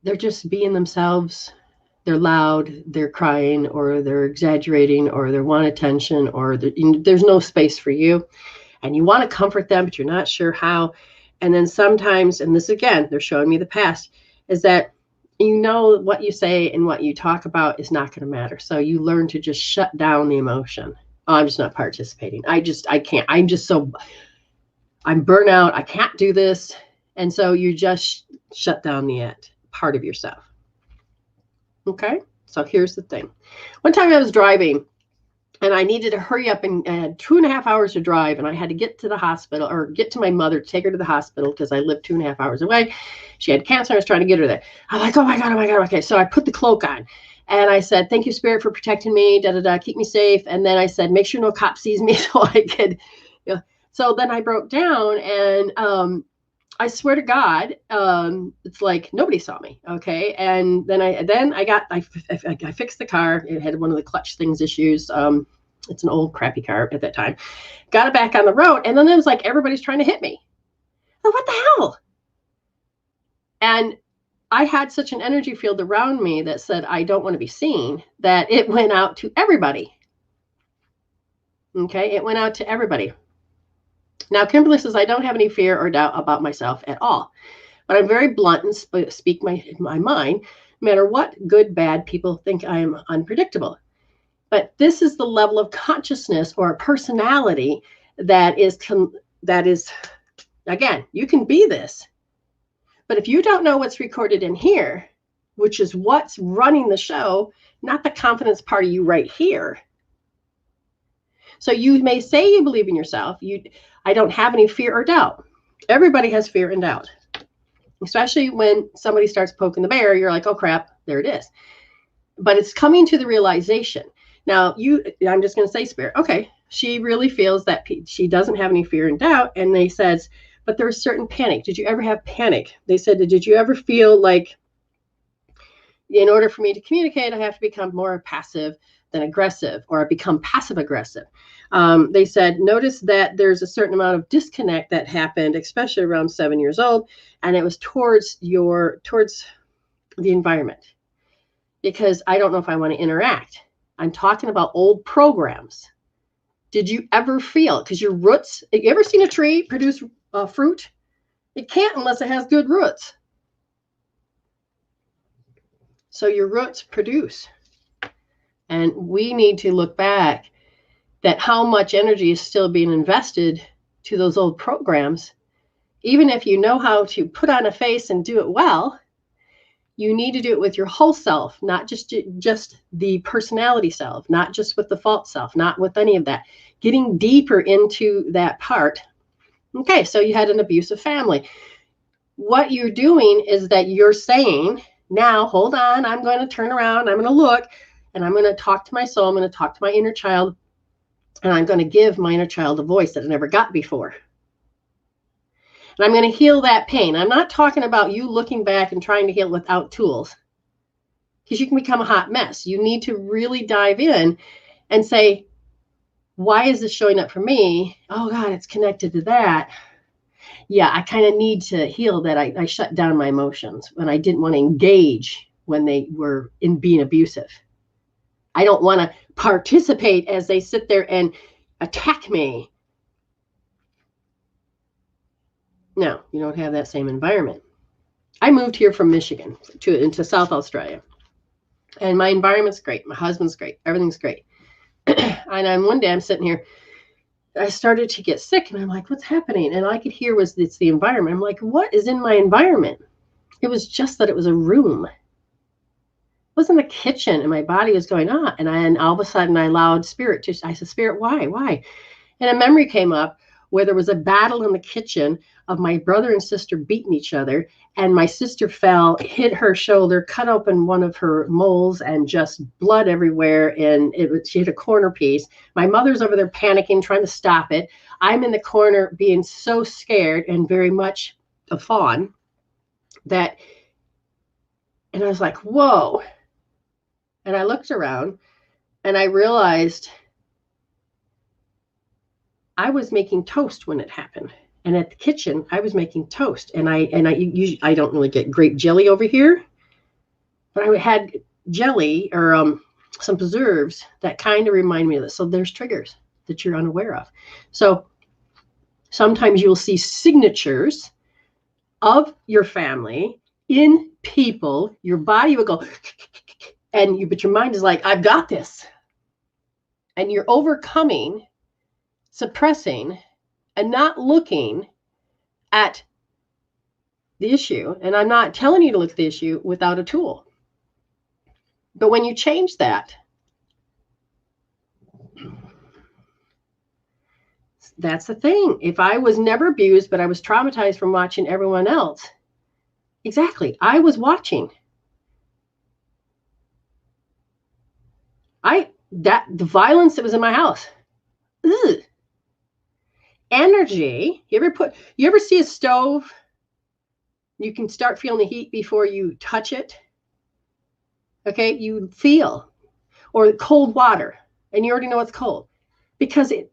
they're just being themselves? They're loud, they're crying, or they're exaggerating, or they want attention, or there's no space for you. And you want to comfort them, but you're not sure how. And then sometimes, and this again, they're showing me the past, is that what you say and what you talk about is not going to matter. So you learn to just shut down the emotion. Oh, I'm just not participating. I can't. I'm burnout. I can't do this. And so you just shut down the part of yourself. Okay. So here's the thing. One time I was driving, and I needed to hurry up, and I had 2.5 hours to drive, and I had to get to the hospital, or get to my mother, take her to the hospital, because I lived 2.5 hours away. She had cancer. I was trying to get her there. I'm like, oh my God. Okay. So I put the cloak on, and I said, thank you, Spirit, for protecting me, keep me safe. And then I said, make sure no cop sees me, so I could, So then I broke down, and I swear to God, it's like nobody saw me. Okay. And then I fixed the car. It had one of the clutch things issues. It's an old crappy car at that time. Got it back on the road. And then it was like, everybody's trying to hit me. Like, what the hell? And I had such an energy field around me that said, I don't want to be seen, that it went out to everybody. Okay. It went out to everybody. Now, Kimberly says, I don't have any fear or doubt about myself at all, but I'm very blunt and speak my mind, no matter what, good, bad, people think I am unpredictable. But this is the level of consciousness or personality that is, again, you can be this. But if you don't know what's recorded in here, which is what's running the show, not the confidence part of you right here. So you may say you believe in yourself. I don't have any fear or doubt. Everybody has fear and doubt, especially when somebody starts poking the bear. You're like, oh crap, there it is. But it's coming to the realization. Now, I'm just going to say, Spirit, okay, she really feels that she doesn't have any fear and doubt. And they says, but there's certain panic. Did you ever have panic? They said, did you ever feel like, in order for me to communicate, I have to become more passive than aggressive, or become passive aggressive? They said, notice that there's a certain amount of disconnect that happened, especially around 7 years old. And it was towards the environment, because I don't know if I want to interact. I'm talking about old programs. Did you ever feel, because your roots, have you ever seen a tree produce fruit? It can't unless it has good roots. So your roots produce. And we need to look back that how much energy is still being invested to those old programs. Even if you know how to put on a face and do it well, you need to do it with your whole self, not just the personality self, not just with the false self, not with any of that. Getting deeper into that part. Okay, so you had an abusive family. What you're doing is that you're saying, Now, hold on. I'm going to turn around. I'm going to look, and I'm going to talk to my soul. I'm going to talk to my inner child, and I'm going to give my inner child a voice that I never got before. And I'm going to heal that pain. I'm not talking about you looking back and trying to heal without tools, because you can become a hot mess. You need to really dive in and say, why is this showing up for me? Oh, God, it's connected to that. Yeah, I kind of need to heal that. I shut down my emotions when I didn't want to engage when they were in being abusive. I don't want to participate as they sit there and attack me. No, you don't have that same environment. I moved here from Michigan into South Australia. And my environment's great. My husband's great. Everything's great. And then one day I'm sitting here. I started to get sick, and I'm like, what's happening? And all I could hear was, it's the environment. I'm like, what is in my environment? It was just that it was a room. It wasn't a kitchen, and my body was going, ah. And all of a sudden I allowed spirit to, I said, Spirit, why? And a memory came up where there was a battle in the kitchen of my brother and sister beating each other. And my sister fell, hit her shoulder, cut open one of her moles, and just blood everywhere. And she hit a corner piece. My mother's over there panicking, trying to stop it. I'm in the corner being so scared and very much a fawn that, and I was like, whoa. And I looked around and I realized I was making toast when it happened. And at the kitchen, I was making toast. And I don't really get grape jelly over here, but I had jelly or some preserves that kind of remind me of this. So there's triggers that you're unaware of. So sometimes you'll see signatures of your family in people. Your body will go, but your mind is like, I've got this. And you're overcoming, suppressing, and not looking at the issue. And I'm not telling you to look at the issue without a tool. But when you change that, that's the thing. If I was never abused, but I was traumatized from watching everyone else, exactly, I was watching. The violence that was in my house. Ugh. Energy. You ever see a stove? You can start feeling the heat before you touch it. Okay, you feel. Or cold water, and you already know it's cold because it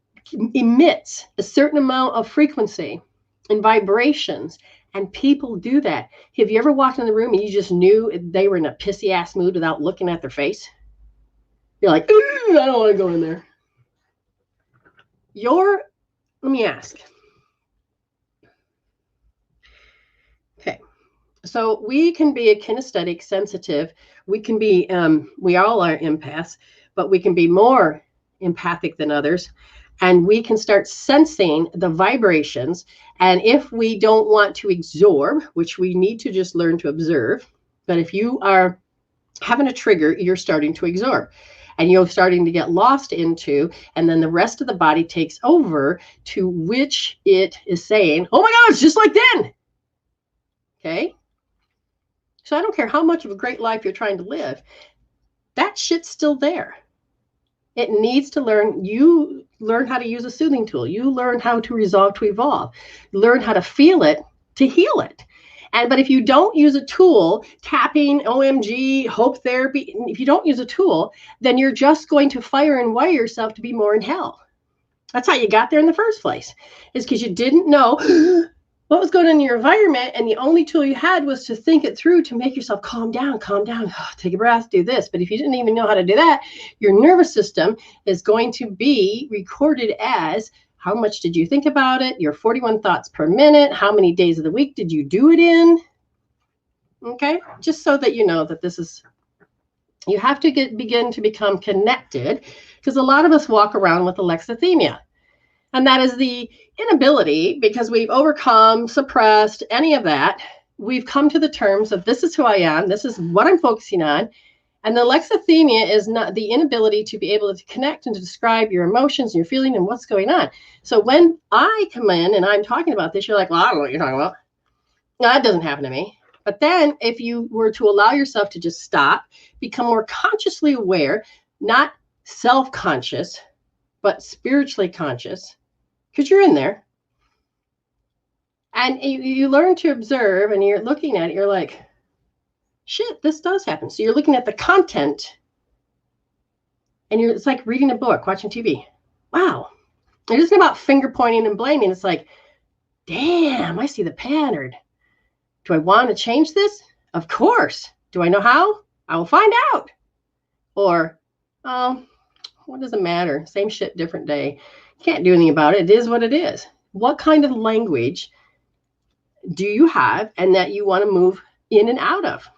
emits a certain amount of frequency and vibrations, and people do that. Have you ever walked in the room and you just knew they were in a pissy ass mood without looking at their face? You're like, I don't want to go in there. Let me ask. Okay. So we can be a kinesthetic, sensitive. We can be, we all are empaths, but we can be more empathic than others. And we can start sensing the vibrations. And if we don't want to absorb, which we need to just learn to observe, but if you are having a trigger, you're starting to absorb. And you're starting to get lost into, and then the rest of the body takes over, to which it is saying, oh my God, it's just like then. Okay. So I don't care how much of a great life you're trying to live. That shit's still there. It needs to learn. You learn how to use a soothing tool. You learn how to resolve to evolve. Learn how to feel it to heal it. But if you don't use a tool, tapping, OMG, hope therapy, if you don't use a tool, then you're just going to fire and wire yourself to be more in hell. That's how you got there in the first place, is because you didn't know what was going on in your environment, and the only tool you had was to think it through to make yourself calm down, take a breath, do this. But if you didn't even know how to do that, your nervous system is going to be recorded as, how much did you think about it? Your 41 thoughts per minute. How many days of the week did you do it in? Okay, just so that you know that this is, you have to begin to become connected, because a lot of us walk around with alexithymia. And that is the inability, because we've overcome, suppressed, any of that. We've come to the terms of, this is who I am. This is what I'm focusing on. And the alexithymia is not the inability to be able to connect and to describe your emotions and your feeling and what's going on. So when I come in and I'm talking about this, you're like, well, I don't know what you're talking about. No, that doesn't happen to me. But then if you were to allow yourself to just stop, become more consciously aware, not self-conscious, but spiritually conscious, because you're in there. And you learn to observe, and you're looking at it, you're like, shit, this does happen. So you're looking at the content, and it's like reading a book, watching TV. Wow. It isn't about finger pointing and blaming. It's like, damn, I see the pattern. Do I want to change this? Of course. Do I know how? I will find out. Or, oh, what does it matter? Same shit, different day. Can't do anything about it. It is what it is. What kind of language do you have and that you want to move in and out of?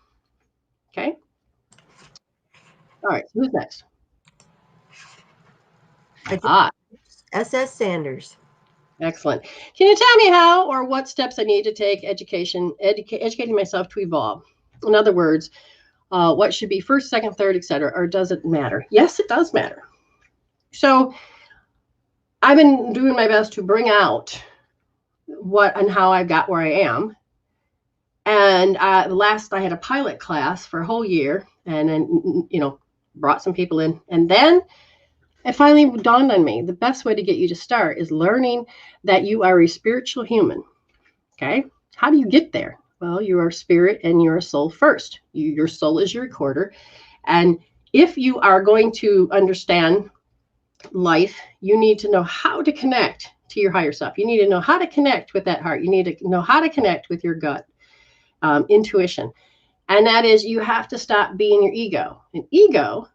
Okay. All right. So who's next? SS Sanders. Excellent. Can you tell me how or what steps I need to take educating myself to evolve? In other words, what should be first, second, third, etc., or does it matter? Yes, it does matter. So I've been doing my best to bring out what and how I got where I am. And last I had a pilot class for a whole year, and then, you know, brought some people in. And then it finally dawned on me, the best way to get you to start is learning that you are a spiritual human. Okay. How do you get there? Well, you are spirit and you're a soul first. Your soul is your recorder. And if you are going to understand life, you need to know how to connect to your higher self. You need to know how to connect with that heart. You need to know how to connect with your gut, intuition. And that is, you have to stop being your ego. An ego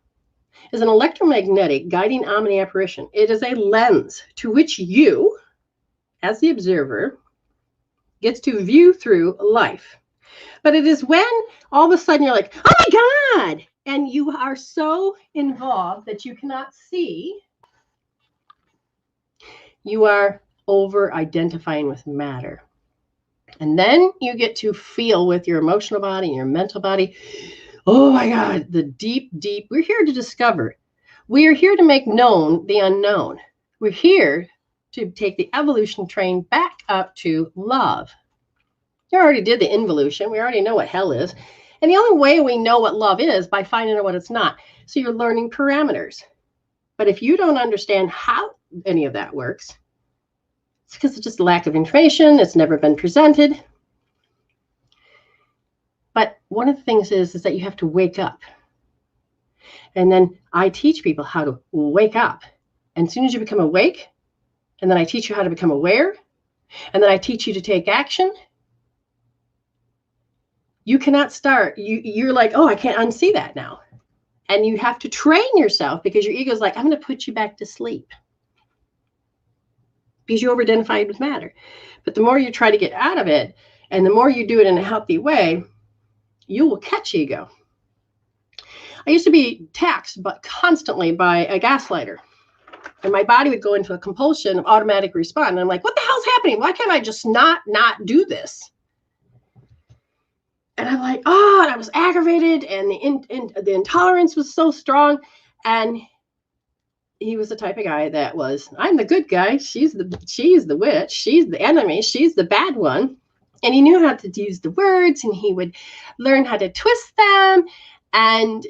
is an electromagnetic guiding omni-apparition. It is a lens to which you, as the observer, gets to view through life. But it is when all of a sudden you're like, oh my God, and you are so involved that you cannot see, you are over-identifying with matter. And then you get to feel with your emotional body and your mental body, oh my God, the deep, we're here to discover. We are here to make known the unknown. We're here to take the evolution train back up to love. You already did the involution. We already know what hell is. And the only way we know what love is by finding out what it's not. So you're learning parameters. But if you don't understand how any of that works, it's because it's just lack of information. It's never been presented. But one of the things is that you have to wake up. And then I teach people how to wake up. And as soon as you become awake, and then I teach you how to become aware, and then I teach you to take action, you cannot start. You're like, oh, I can't unsee that now. And you have to train yourself because your ego is like, I'm going to put you back to sleep. Because you over-identified with matter. But the more you try to get out of it, and the more you do it in a healthy way, you will catch ego. I used to be taxed but constantly by a gaslighter. And my body would go into a compulsion of automatic response. And I'm like, what the hell's happening? Why can't I just not do this? And I'm like, oh, and I was aggravated, and the intolerance was so strong. And he was the type of guy that was, I'm the good guy. She's the witch. She's the enemy. She's the bad one. And he knew how to use the words, and he would learn how to twist them. And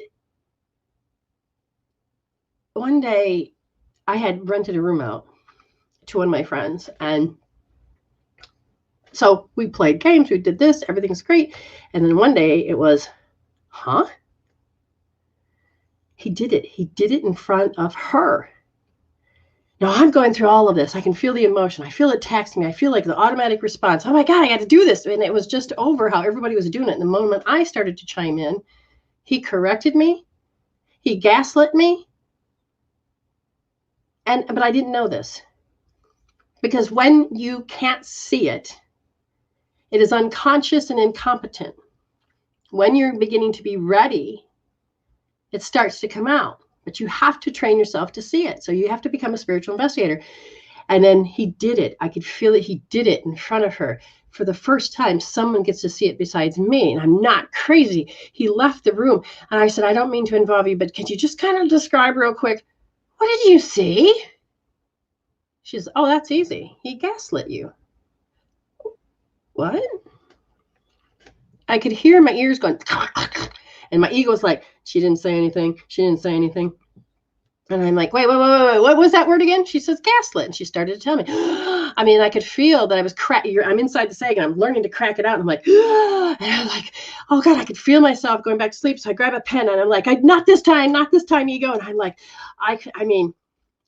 one day I had rented a room out to one of my friends, and so we played games, we did this, everything's great. And then one day it was, huh? He did it. He did it in front of her. Now I'm going through all of this. I can feel the emotion. I feel it taxing me. I feel like the automatic response. Oh my God, I got to do this. And it was just over how everybody was doing it. And the moment I started to chime in, he corrected me. He gaslit me. But I didn't know this. Because when you can't see it, it is unconscious and incompetent. When you're beginning to be ready, it starts to come out. But you have to train yourself to see it. So you have to become a spiritual investigator. And then he did it. I could feel it. He did it in front of her. For the first time, someone gets to see it besides me. And I'm not crazy. He left the room. And I said, I don't mean to involve you, but could you just kind of describe real quick, what did you see? She's, oh, that's easy. He gaslit you. What? I could hear my ears going, and my ego was like, she didn't say anything. She didn't say anything. And I'm like, wait, what was that word again? She says gaslit. And she started to tell me. I mean, I could feel that I was I'm inside the sag and I'm learning to crack it out. And I'm like, and I'm like, oh God, I could feel myself going back to sleep. So I grab a pen and I'm like, not this time, ego. And I'm like, I mean,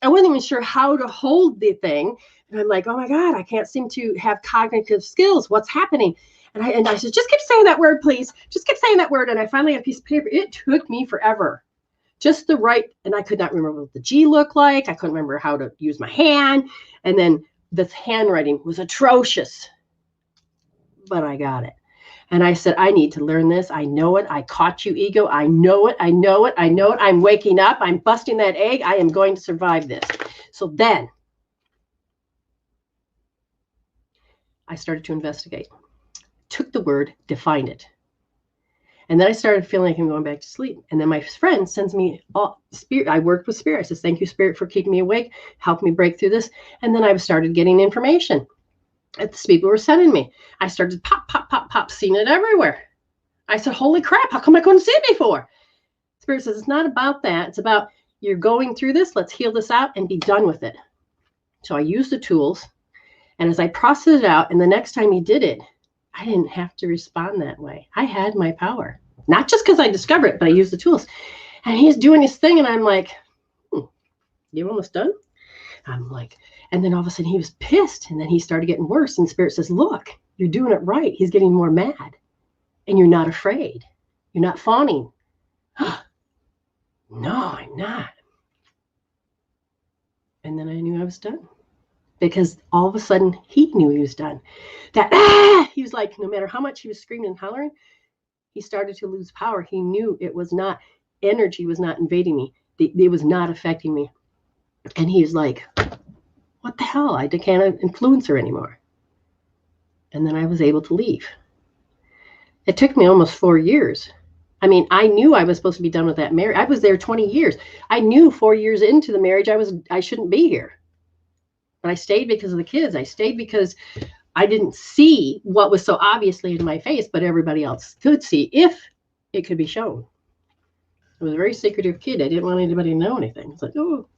I wasn't even sure how to hold the thing. And I'm like, oh my God, I can't seem to have cognitive skills. What's happening? And I said, just keep saying that word, please. Just keep saying that word. And I finally had a piece of paper. It took me forever. Just the right, and I could not remember what the G looked like. I couldn't remember how to use my hand. And then this handwriting was atrocious, but I got it. And I said, I need to learn this. I know it. I caught you, ego. I know it. I know it. I know it. I'm waking up. I'm busting that egg. I am going to survive this. So then I started to investigate, took the word, defined it. And then I started feeling like I'm going back to sleep. And then my friend sends me spirit. I worked with spirit. I says, thank you, spirit, for keeping me awake, help me break through this. And then I started getting information that the people were sending me. I started pop, seeing it everywhere. I said, holy crap, how come I couldn't see it before? Spirit says, it's not about that. It's about you're going through this. Let's heal this out and be done with it. So I used the tools. And as I processed it out, and the next time he did it, I didn't have to respond that way. I had my power, not just because I discovered it, but I used the tools. And he's doing his thing, and I'm like, you almost done? I'm like, and then all of a sudden he was pissed, and then he started getting worse. And Spirit says, look, you're doing it right. He's getting more mad, and you're not afraid. You're not fawning. No, I'm not. And then I knew I was done. Because all of a sudden he knew he was done. He was like, no matter how much he was screaming and hollering, he started to lose power. He knew it was not, energy was not invading me. It was not affecting me. And he was like, what the hell? I can't influence her anymore. And then I was able to leave. It took me almost 4 years. I mean, I knew I was supposed to be done with that marriage. I was there 20 years. I knew 4 years into the marriage, I shouldn't be here. But I stayed because of the kids. I stayed because I didn't see what was so obviously in my face, but everybody else could see if it could be shown. I was a very secretive kid. I didn't want anybody to know anything. It's like, oh.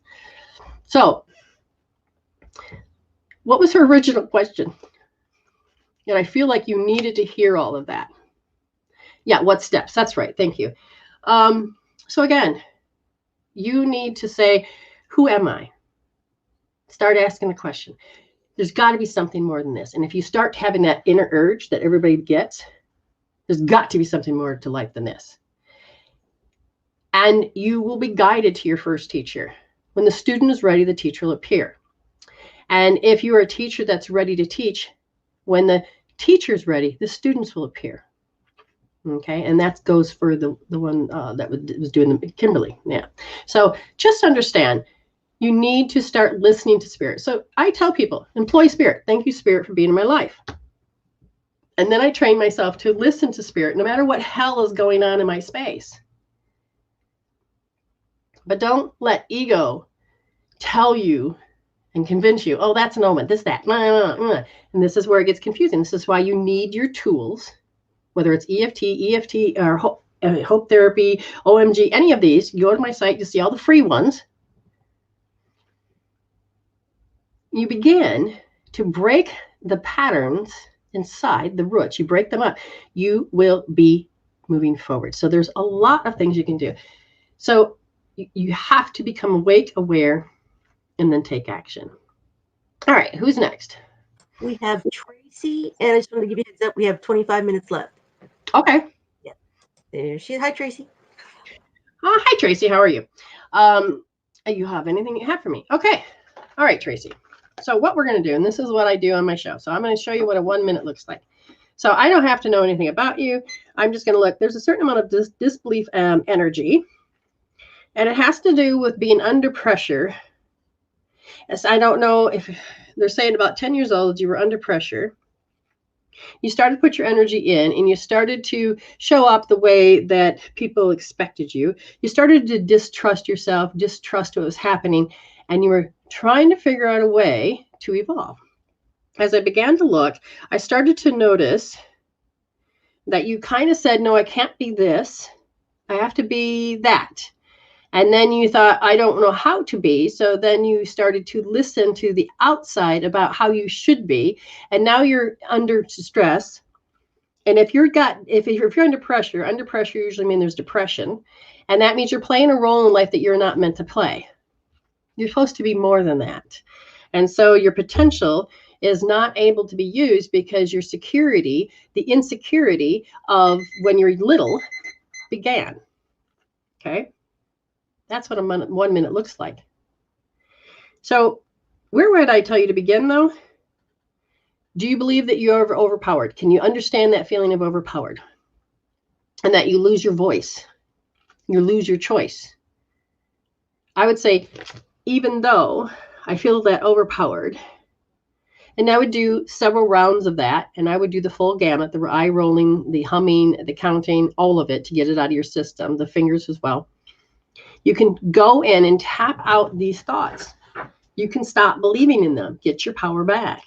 So, what was her original question? And I feel like you needed to hear all of that. Yeah, what steps? That's right. Thank you. So again, you need to say, who am I? Start asking the question. There's got to be something more than this. And if you start having that inner urge that everybody gets, there's got to be something more to life than this. And you will be guided to your first teacher. When the student is ready, the teacher will appear. And if you are a teacher that's ready to teach, when the teacher's ready, the students will appear. Okay, and that goes for the one that was doing the Kimberly. Yeah. So just understand, you need to start listening to spirit. So I tell people, employ spirit. Thank you, spirit, for being in my life. And then I train myself to listen to spirit, no matter what hell is going on in my space. But don't let ego tell you and convince you, oh, that's an omen, this, that. And this is where it gets confusing. This is why you need your tools, whether it's EFT, or Hope Therapy, OMG, any of these. You go to my site, you see all the free ones. You begin to break the patterns inside the roots. You break them up. You will be moving forward. So there's a lot of things you can do. So you have to become awake, aware, and then take action. All right, who's next? We have Tracy, and I just want to give you a heads up. We have 25 minutes left. Okay. Yeah. There she is. Hi, Tracy. Hi, Tracy. How are you? You have anything you have for me? Okay. All right, Tracy. So what we're going to do, and this is what I do on my show. So I'm going to show you what a 1 minute looks like. So I don't have to know anything about you. I'm just going to look. There's a certain amount of disbelief energy, and it has to do with being under pressure. As I don't know if they're saying about 10 years old, you were under pressure. You started to put your energy in, and you started to show up the way that people expected you. You started to distrust yourself, distrust what was happening, and you were trying to figure out a way to evolve. As I began to look, I started to notice that you kind of said, no, I can't be this. I have to be that. And then you thought, I don't know how to be. So then you started to listen to the outside about how you should be. And now you're under stress. And if you're under pressure usually means there's depression. And that means you're playing a role in life that you're not meant to play. You're supposed to be more than that. And so your potential is not able to be used because your security, the insecurity of when you're little, began. Okay? That's what 1 minute looks like. So where would I tell you to begin, though? Do you believe that you're overpowered? Can you understand that feeling of overpowered? And that you lose your voice. You lose your choice. I would say, even though I feel that overpowered, and I would do several rounds of that, and I would do the full gamut, the eye rolling, the humming, the counting, all of it to get it out of your system, the fingers as well. You can go in and tap out these thoughts. You can stop believing in them. Get your power back.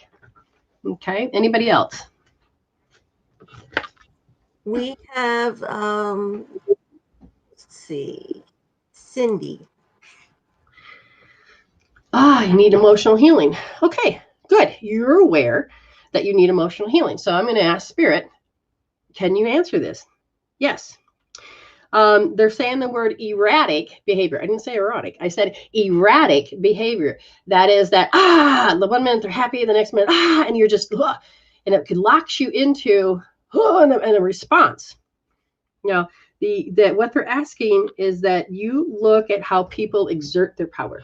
Okay? Anybody else? We have, let's see, Cindy. You need emotional healing. Okay, good. You're aware that you need emotional healing. So I'm going to ask Spirit, can you answer this? Yes. They're saying the word erratic behavior. I didn't say erotic. I said erratic behavior. That is that, the 1 minute they're happy, the next minute, and you're just, and it could lock you into, and a response. Now, what they're asking is that you look at how people exert their power.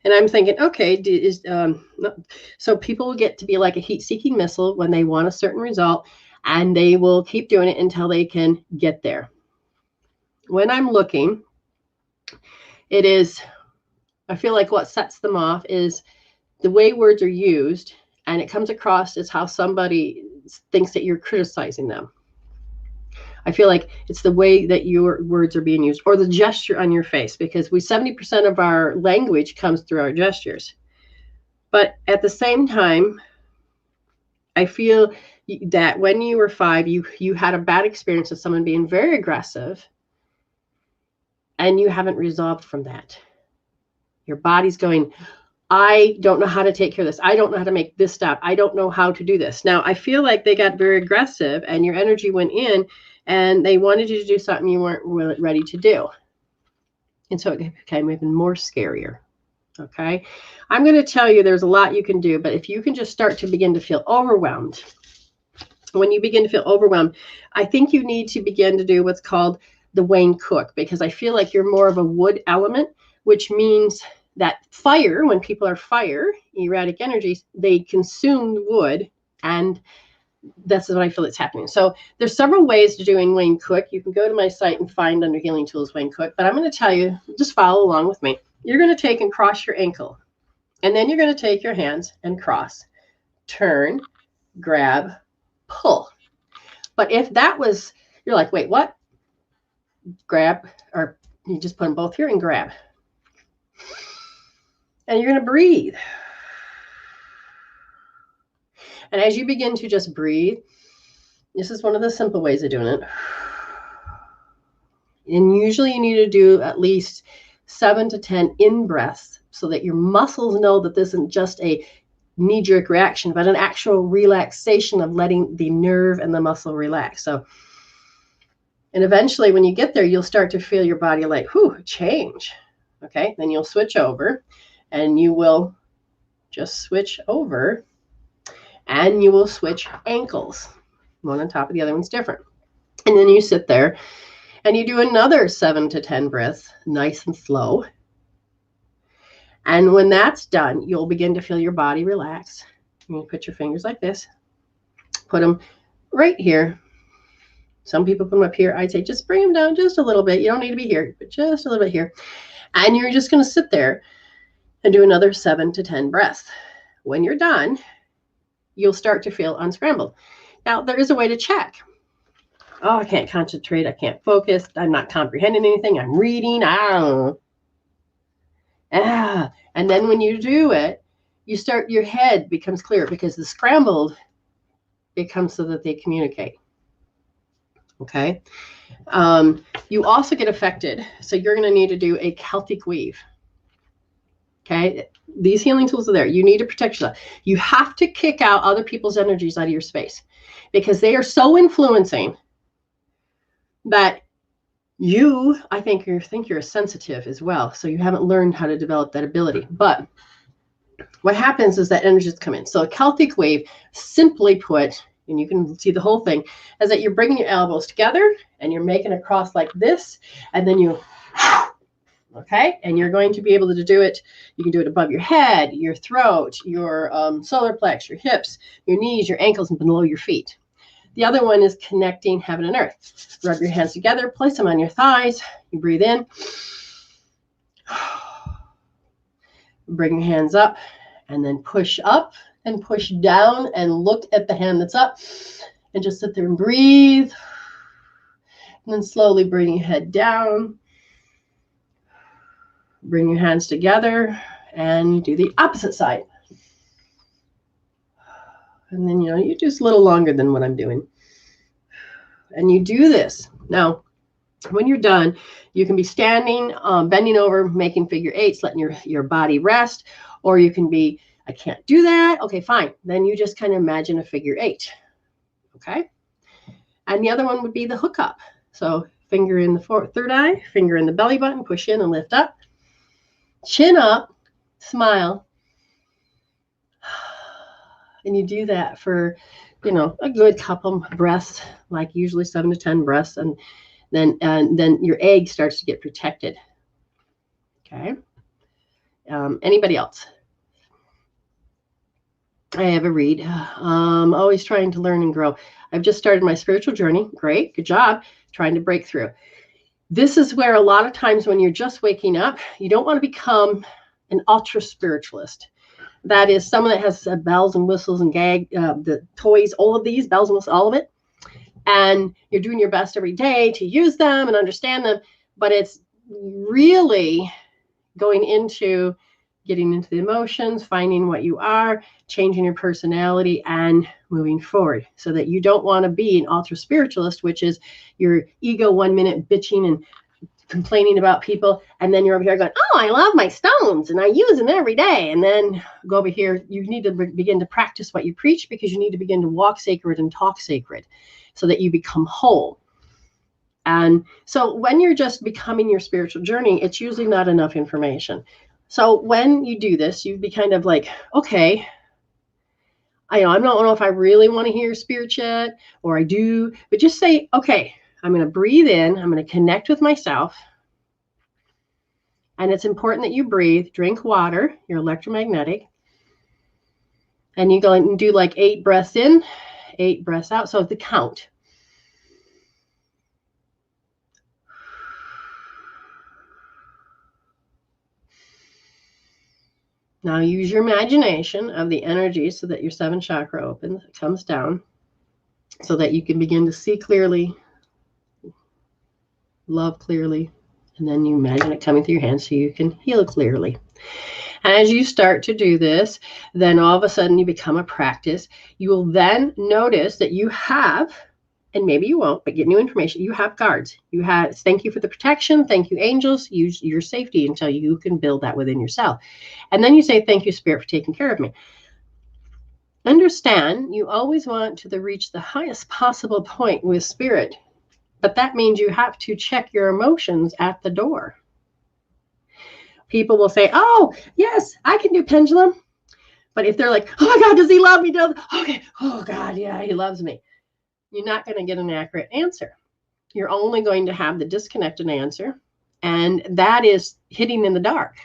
And I'm thinking, okay, so people will get to be like a heat-seeking missile when they want a certain result, and they will keep doing it until they can get there. When I'm looking, I feel like what sets them off is the way words are used, and it comes across as how somebody thinks that you're criticizing them. I feel like it's the way that your words are being used, or the gesture on your face, because 70% of our language comes through our gestures. But at the same time, I feel that when you were 5, you had a bad experience of someone being very aggressive, and you haven't resolved from that. Your body's going, I don't know how to take care of this. I don't know how to make this stop. I don't know how to do this. Now, I feel like they got very aggressive, and your energy went in, and they wanted you to do something you weren't ready to do. And so it became even more scarier. Okay. I'm going to tell you there's a lot you can do, but if you can just start to begin to feel overwhelmed, when you begin to feel overwhelmed, I think you need to begin to do what's called the Wayne Cook, because I feel like you're more of a wood element, which means that fire, when people are fire, erratic energies, they consume wood, and that's what I feel it's happening. So there's several ways to doing Wayne Cook. You can go to my site and find under Healing Tools Wayne Cook, but I'm going to tell you, just follow along with me. You're going to take and cross your ankle, and then you're going to take your hands and cross, turn, grab, pull. But if that was, you're like, wait, what? Grab, or you just put them both here and grab. And you're going to breathe. And as you begin to just breathe, this is one of the simple ways of doing it. And usually you need to do at least 7 to 10 in-breaths so that your muscles know that this isn't just a knee-jerk reaction, but an actual relaxation of letting the nerve and the muscle relax. So, and eventually when you get there, you'll start to feel your body like, change. Okay, then you'll switch over, and you will just switch over, and you will switch ankles. One on top of the other one's different. And then you sit there and you do another 7 to 10 breaths, nice and slow. And when that's done, you'll begin to feel your body relax. You put your fingers like this, put them right here. Some people put them up here. I'd say just bring them down just a little bit. You don't need to be here, but just a little bit here. And you're just going to sit there and do another 7 to 10 breaths. When you're done, you'll start to feel unscrambled. Now, there is a way to check. I can't concentrate. I can't focus. I'm not comprehending anything. I'm reading. I don't know. And then when you do it, your head becomes clear, because the scrambled it comes so that they communicate. Okay. You also get affected. So you're going to need to do a Celtic weave. Okay. These healing tools are there. You need to protect yourself. You have to kick out other people's energies out of your space because they are so influencing that I think you're sensitive as well. So you haven't learned how to develop that ability. But what happens is that energies come in. So a Celtic wave, simply put, and you can see the whole thing, is that you're bringing your elbows together and you're making a cross like this, and then you, okay, and you're going to be able to do it. You can do it above your head, your throat, your solar plex, your hips, your knees, your ankles, and below your feet. The other one is connecting heaven and earth. Rub your hands together, place them on your thighs. You breathe in. Bring your hands up, and then push up and push down and look at the hand that's up and just sit there and breathe. And then slowly bring your head down. Bring your hands together and do the opposite side. And then, you just a little longer than what I'm doing. And you do this. Now, when you're done, you can be standing, bending over, making figure eights, letting your body rest, or you can be, I can't do that. Okay, fine. Then you just kind of imagine a figure eight. Okay. And the other one would be the hookup. So finger in the third eye, finger in the belly button, push in and lift up. Chin up, smile. And you do that for, a good couple breaths, like usually 7 to 10 breaths. And then your egg starts to get protected. Okay. Anybody else? I have a read. Always trying to learn and grow. I've just started my spiritual journey. Great. Good job. Trying to break through. This is where a lot of times when you're just waking up, you don't want to become an ultra spiritualist. That is someone that has bells and whistles and the toys, all of these, bells and whistles, all of it. And you're doing your best every day to use them and understand them. But it's really going into getting into the emotions, finding what you are, changing your personality, and moving forward, so that you don't want to be an ultra spiritualist, which is your ego 1 minute bitching and complaining about people, and then you're over here going, oh, I love my stones and I use them every day. And then go over here, you need to begin to practice what you preach, because you need to begin to walk sacred and talk sacred so that you become whole. And so when you're just becoming your spiritual journey, it's usually not enough information. So when you do this, you'd be kind of like, okay, I don't know if I really want to hear spirit yet, or I do, but just say, okay, I'm going to breathe in. I'm going to connect with myself. And it's important that you breathe, drink water, you're electromagnetic. And you go and do like 8 breaths in, 8 breaths out. So the count. Now use your imagination of the energy so that your 7th chakra opens, comes down, so that you can begin to see clearly, love clearly, and then you imagine it coming through your hands so you can heal clearly. And as you start to do this, then all of a sudden you become a practice. You will then notice that you have, and maybe you won't, but get new information. You have guards. You have, thank you for the protection. Thank you, angels. Use your safety until you can build that within yourself. And then you say, thank you, Spirit, for taking care of me. Understand, you always want to reach the highest possible point with Spirit, but that means you have to check your emotions at the door. People will say, oh, yes, I can do pendulum. But if they're like, oh my God, does he love me? Okay, oh God, yeah, he loves me. You're not going to get an accurate answer. You're only going to have the disconnected answer, and that is hitting in the dark.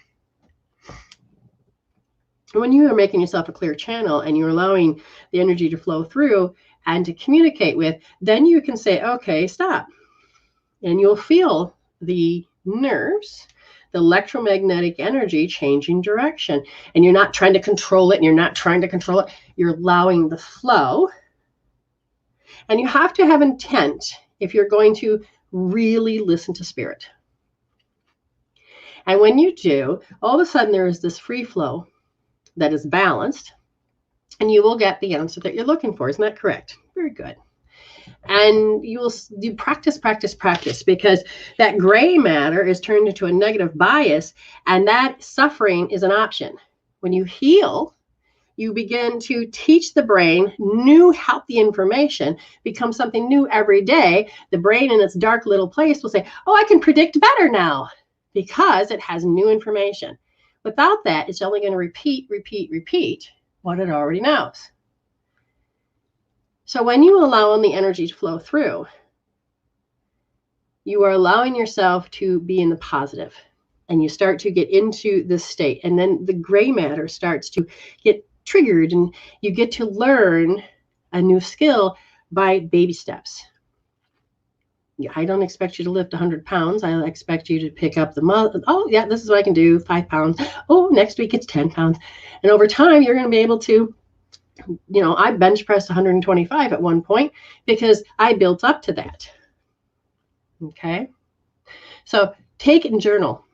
When you are making yourself a clear channel and you're allowing the energy to flow through and to communicate with, then you can say, okay, stop. And you'll feel the nerves, the electromagnetic energy changing direction. And you're not trying to control it, and you're not trying to control it. You're allowing the flow. And you have to have intent if you're going to really listen to Spirit. And when you do, all of a sudden there is this free flow that is balanced. and you will get the answer that you're looking for. Isn't that correct? Very good. And you practice, practice, practice, because that gray matter is turned into a negative bias, and that suffering is an option. When you heal, you begin to teach the brain new healthy information, become something new every day. The brain in its dark little place will say, oh, I can predict better now, because it has new information. Without that, it's only going to repeat, repeat, repeat what it already knows. So when you allow the energy to flow through, you are allowing yourself to be in the positive, and you start to get into this state. And then the gray matter starts to get triggered, and you get to learn a new skill by baby steps. I don't expect you to lift 100 pounds. I expect you to pick up oh yeah, this is what I can do, 5 pounds. Oh, next week it's 10 pounds. And over time, you're going to be able to, I bench pressed 125 at one point because I built up to that. Okay. So take it and journal.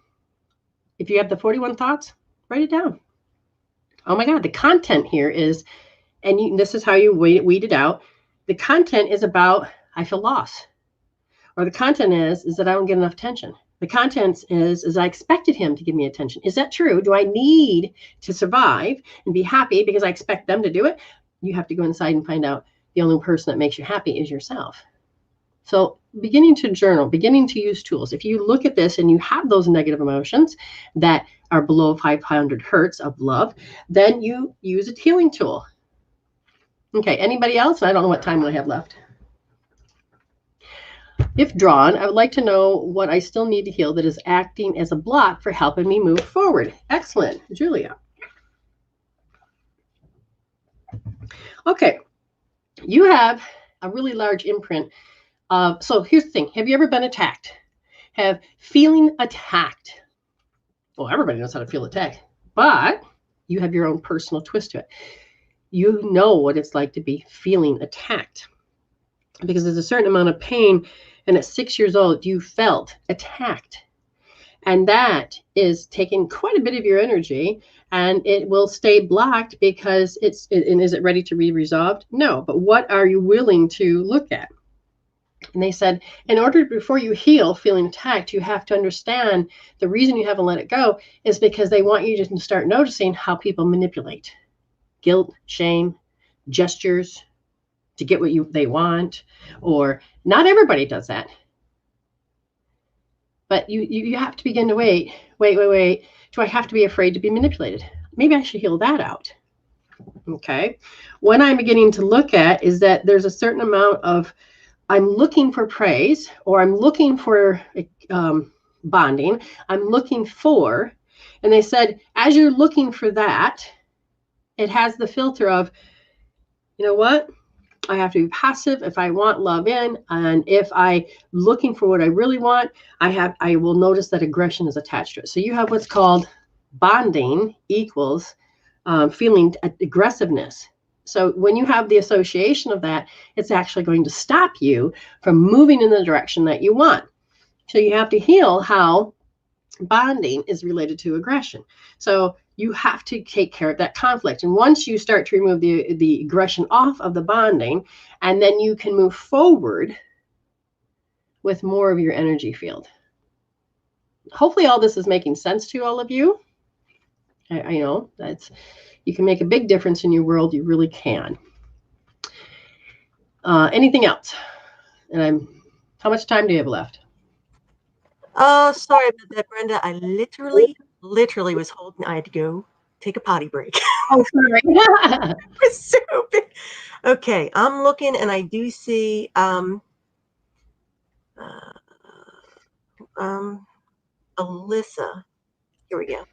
If you have the 41 thoughts, write it down. Oh my God, the content here is, and this is how you weed it out. The content is about, I feel lost. Or the content is that I don't get enough attention. The content is I expected him to give me attention. Is that true? Do I need to survive and be happy because I expect them to do it? You have to go inside and find out the only person that makes you happy is yourself. So beginning to journal, beginning to use tools. If you look at this and you have those negative emotions that are below 500 hertz of love, then you use a healing tool. Okay, anybody else? I don't know what time I have left. If drawn, I would like to know what I still need to heal that is acting as a block for helping me move forward. Excellent, Julia. Okay, you have a really large imprint. So here's the thing. Have you ever been attacked? Feeling attacked. Well, everybody knows how to feel attacked, but you have your own personal twist to it. You know what it's like to be feeling attacked, because there's a certain amount of pain, and at 6 years old, you felt attacked. And that is taking quite a bit of your energy, and it will stay blocked because is it ready to be resolved? No, but what are you willing to look at? And they said, before you heal feeling attacked, you have to understand the reason you haven't let it go is because they want you to start noticing how people manipulate. Guilt, shame, gestures to get what they want, or not everybody does that. But you have to begin to wait. Do I have to be afraid to be manipulated? Maybe I should heal that out. Okay. What I'm beginning to look at is that there's a certain amount of, I'm looking for praise, or I'm looking for bonding. I'm looking for, and they said, as you're looking for that, it has the filter of, you know what? I have to be passive if I want love in, and if I'm looking for what I really want, I will notice that aggression is attached to it. So you have what's called bonding equals feeling aggressiveness. So when you have the association of that, it's actually going to stop you from moving in the direction that you want. So you have to heal how bonding is related to aggression. So you have to take care of that conflict. And once you start to remove the aggression off of the bonding, and then you can move forward with more of your energy field. Hopefully all this is making sense to all of you. I know you can make a big difference in your world. You really can. Anything else? And how much time do you have left? Oh, sorry about that, Brenda. I literally was holding. I had to go take a potty break. Oh, sorry. It was so big. Okay, I'm looking, and I do see Alyssa. Here we go.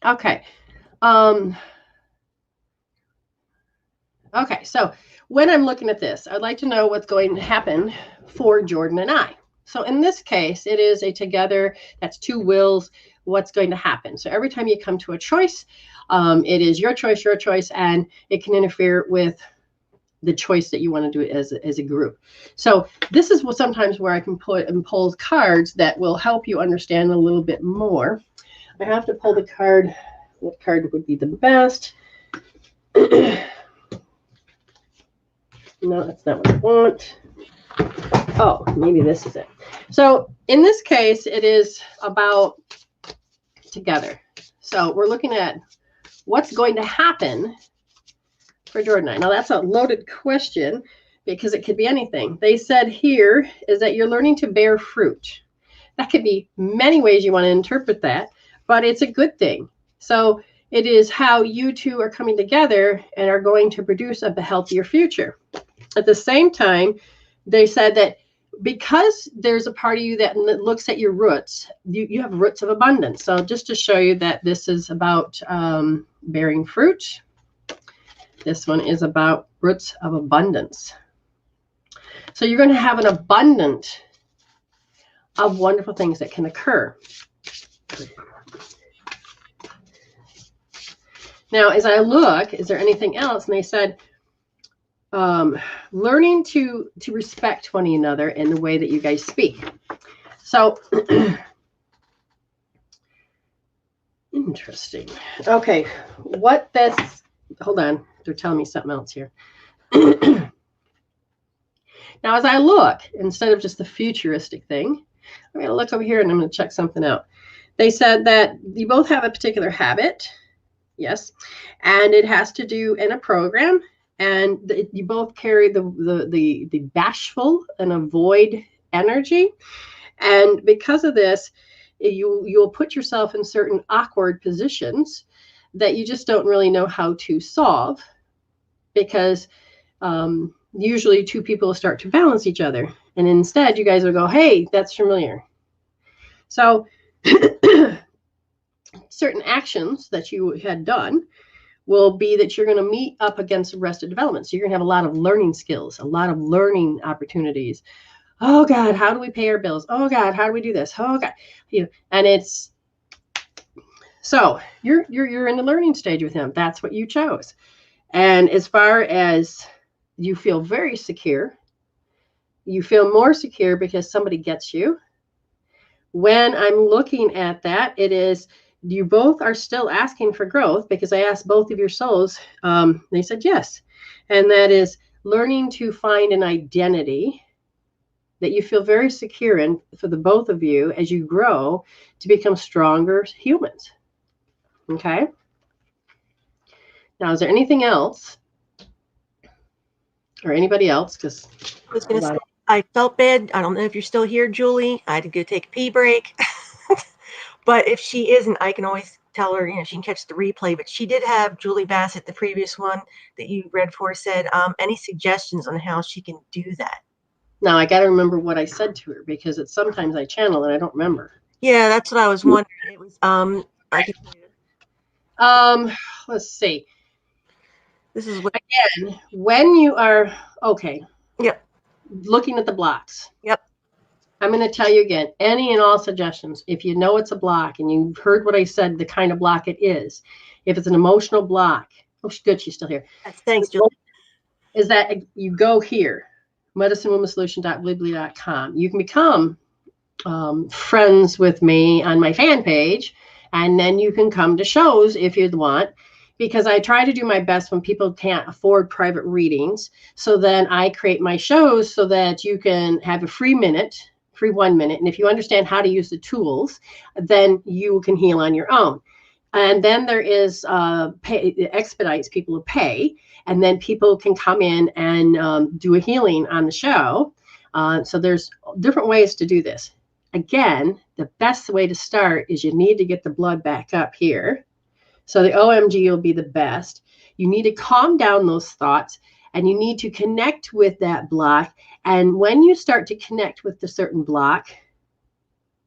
Okay. Okay, so when I'm looking at this, I'd like to know what's going to happen for Jordan and I. So in this case, it is a together, that's two wills, what's going to happen. So every time you come to a choice, it is your choice, and it can interfere with the choice that you want to do it as a group. So this is sometimes where I can put and pull cards that will help you understand a little bit more. I have to pull the card. What card would be the best? No, that's not what I want. Oh, maybe this is it. So in this case, it is about together. So we're looking at what's going to happen for Jordan and I. Now that's a loaded question because it could be anything. They said here is that you're learning to bear fruit. That could be many ways you want to interpret that, but it's a good thing. So it is how you two are coming together and are going to produce a healthier future. At the same time, they said that because there's a part of you that looks at your roots, you have roots of abundance. So just to show you that this is about bearing fruit, this one is about roots of abundance. So you're going to have an abundance of wonderful things that can occur. Now, as I look, is there anything else? And they said, learning to respect one another in the way that you guys speak. So, interesting. Okay, what this, hold on, they're telling me something else here. Now, as I look, instead of just the futuristic thing, I'm going to look over here and I'm going to check something out. They said that you both have a particular habit. Yes. And it has to do in a program. And you both carry the bashful and avoid energy. And because of this, you'll put yourself in certain awkward positions that you just don't really know how to solve, because usually two people start to balance each other. And instead, you guys will go, hey, that's familiar. So certain actions that you had done will be that you're going to meet up against arrested development. So you're going to have a lot of learning skills, a lot of learning opportunities. Oh God, how do we pay our bills? Oh God, how do we do this? Oh God, and it's so you're in the learning stage with him. That's what you chose. And as far as you feel very secure, you feel more secure because somebody gets you. When I'm looking at that, it is, you both are still asking for growth, because I asked both of your souls. They said yes. And that is learning to find an identity that you feel very secure in for the both of you as you grow to become stronger humans. Okay. Now, is there anything else or anybody else? Because I was going to say, I felt bad. I don't know if you're still here, Julie. I had to go take a pee break. But if she isn't, I can always tell her, she can catch the replay. But she did have Julie Bassett, the previous one that you read for, said, any suggestions on how she can do that? Now, I got to remember what I said to her, because it's sometimes I channel and I don't remember. Yeah, that's what I was wondering. It was, let's see. This is what, again, when you are, okay. Yep. Looking at the blocks. Yep. I'm going to tell you again, any and all suggestions. If you know it's a block and you've heard what I said, the kind of block it is. If it's an emotional block, oh, good, she's still here. Thanks, Julie. Is that you go here, medicinewomansolution.blibly.com. You can become friends with me on my fan page, and then you can come to shows if you'd want, because I try to do my best when people can't afford private readings. So then I create my shows so that you can have a free 1 minute. And if you understand how to use the tools, then you can heal on your own. And then there is it expedites people to pay. And then people can come in and do a healing on the show. So there's different ways to do this. Again, the best way to start is you need to get the blood back up here. So the OMG will be the best. You need to calm down those thoughts, and you need to connect with that block. And when you start to connect with the certain block,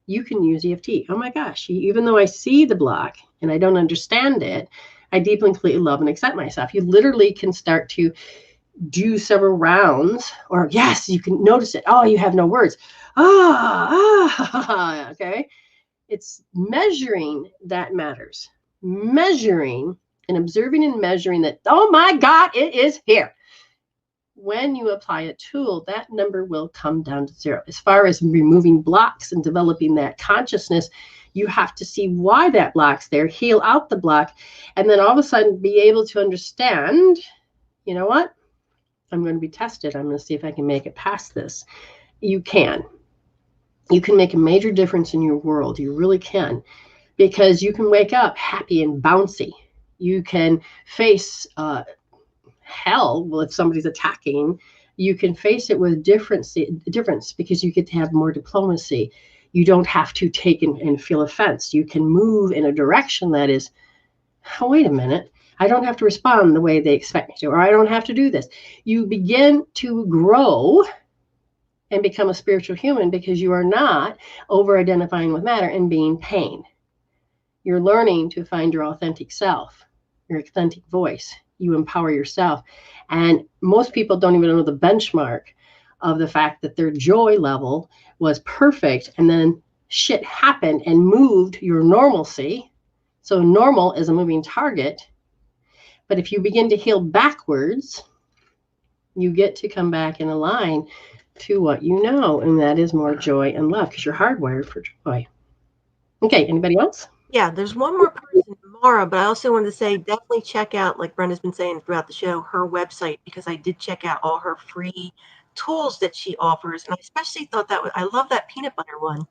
you can use EFT. Oh my gosh, even though I see the block and I don't understand it, I deeply and completely love and accept myself. You literally can start to do several rounds, or yes, you can notice it. Oh, you have no words. Okay. It's measuring that matters. Measuring and observing and measuring that, oh my God, it is here. When you apply a tool, that number will come down to 0. As far as removing blocks and developing that consciousness, You have to see why that block's there, heal out the block, and then all of a sudden be able to understand, you know what? I'm going to be tested. I'm going to see if I can make it past this. You can. You can make a major difference in your world. You really can. Because you can wake up happy and bouncy. You can face hell. Well, if somebody's attacking, you can face it with difference because you get to have more diplomacy. You don't have to take and feel offense. You can move in a direction that is, oh, wait a minute. I don't have to respond the way they expect me to, or I don't have to do this. You begin to grow and become a spiritual human because you are not over-identifying with matter and being pain. You're learning to find your authentic self, your authentic voice. You empower yourself. And most people don't even know the benchmark of the fact that their joy level was perfect and then shit happened and moved your normalcy. So normal is a moving target. But if you begin to heal backwards, you get to come back in line to what you know, and that is more joy and love because you're hardwired for joy. Okay, anybody else? Yeah, there's one more person, Mara, but I also wanted to say definitely check out, like Brenda's been saying throughout the show, her website, because I did check out all her free tools that she offers. And I especially thought I love that peanut butter one.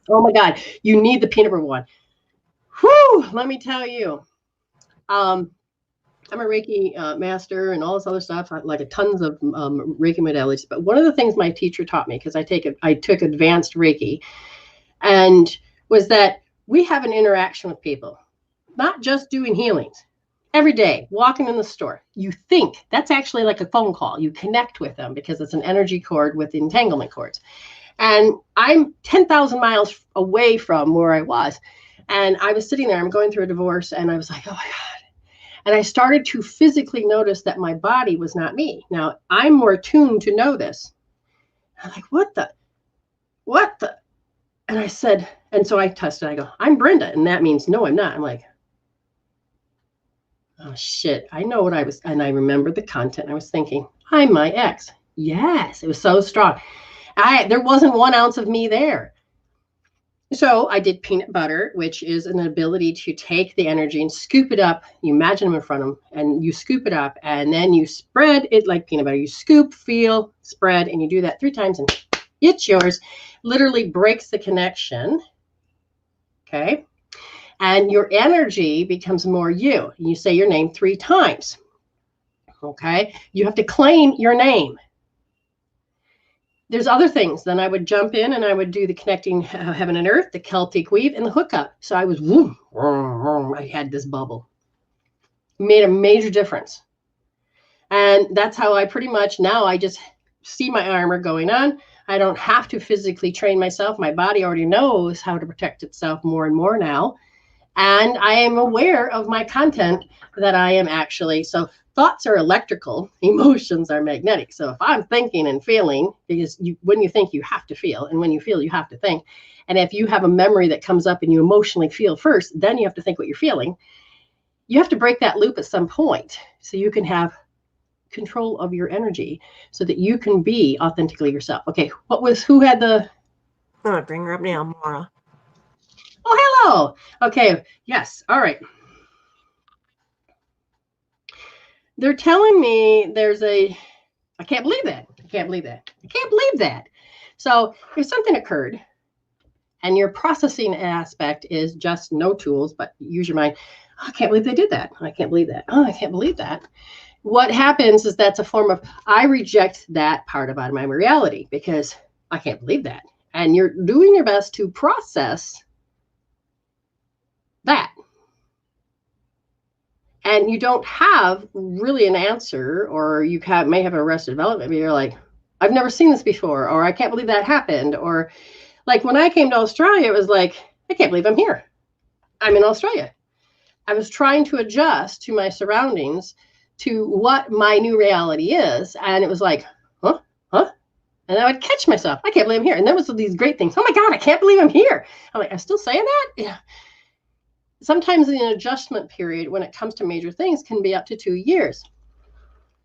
Oh my God, you need the peanut butter one. Whew, let me tell you. I'm a Reiki master and all this other stuff, like a tons of Reiki modalities. But one of the things my teacher taught me, because I took advanced Reiki, and was that we have an interaction with people, not just doing healings. Every day, walking in the store, you think that's actually like a phone call. You connect with them because it's an energy cord with entanglement cords. And I'm 10,000 miles away from where I was. And I was sitting there, I'm going through a divorce, and I was like, oh my God. And I started to physically notice that my body was not me. Now, I'm more attuned to know this. I'm like, what the? And I said, and so I tested, I go, I'm Brenda. And that means, no, I'm not. I'm like, oh shit, I know what I was. And I remembered the content. I was thinking, I'm my ex. Yes, it was so strong. There wasn't 1 ounce of me there. So I did peanut butter, which is an ability to take the energy and scoop it up. You imagine them in front of them and you scoop it up and then you spread it like peanut butter. You scoop, feel, spread, and you do that 3 times and it's yours. Literally breaks the connection. Okay. And your energy becomes more you. You say your name 3 times. Okay. You have to claim your name. There's other things. Then I would jump in and I would do the connecting heaven and earth, the Celtic weave, and the hookup. So I was, whoom, I had this bubble. Made a major difference. And that's how I pretty much, now I just see my armor going on. I don't have to physically train myself. My body already knows how to protect itself more and more now. And I am aware of my content that I am actually, so thoughts are electrical, emotions are magnetic. So if I'm thinking and feeling, because when you think, you have to feel, and when you feel, you have to think. And if you have a memory that comes up and you emotionally feel first, then you have to think what you're feeling. You have to break that loop at some point so you can have control of your energy so that you can be authentically yourself. Okay, who had the... I'm going to bring her up now, Mara. Oh, hello. Okay, yes, all right. They're telling me I can't believe that. I can't believe that. I can't believe that. So if something occurred and your processing aspect is just no tools, but use your mind. Oh, I can't believe they did that. I can't believe that. Oh, I can't believe that. What happens is that's a form of, I reject that part about my reality because I can't believe that. And you're doing your best to process that. And you don't have really an answer, or you may have an arrested development, but you're like, I've never seen this before, or I can't believe that happened. Or like when I came to Australia, it was like, I can't believe I'm here. I'm in Australia. I was trying to adjust to my surroundings, to what my new reality is. And it was like, huh? And I would catch myself. I can't believe I'm here. And there was these great things. Oh my God, I can't believe I'm here. I'm like, I'm still saying that? Yeah. Sometimes the adjustment period when it comes to major things can be up to 2 years.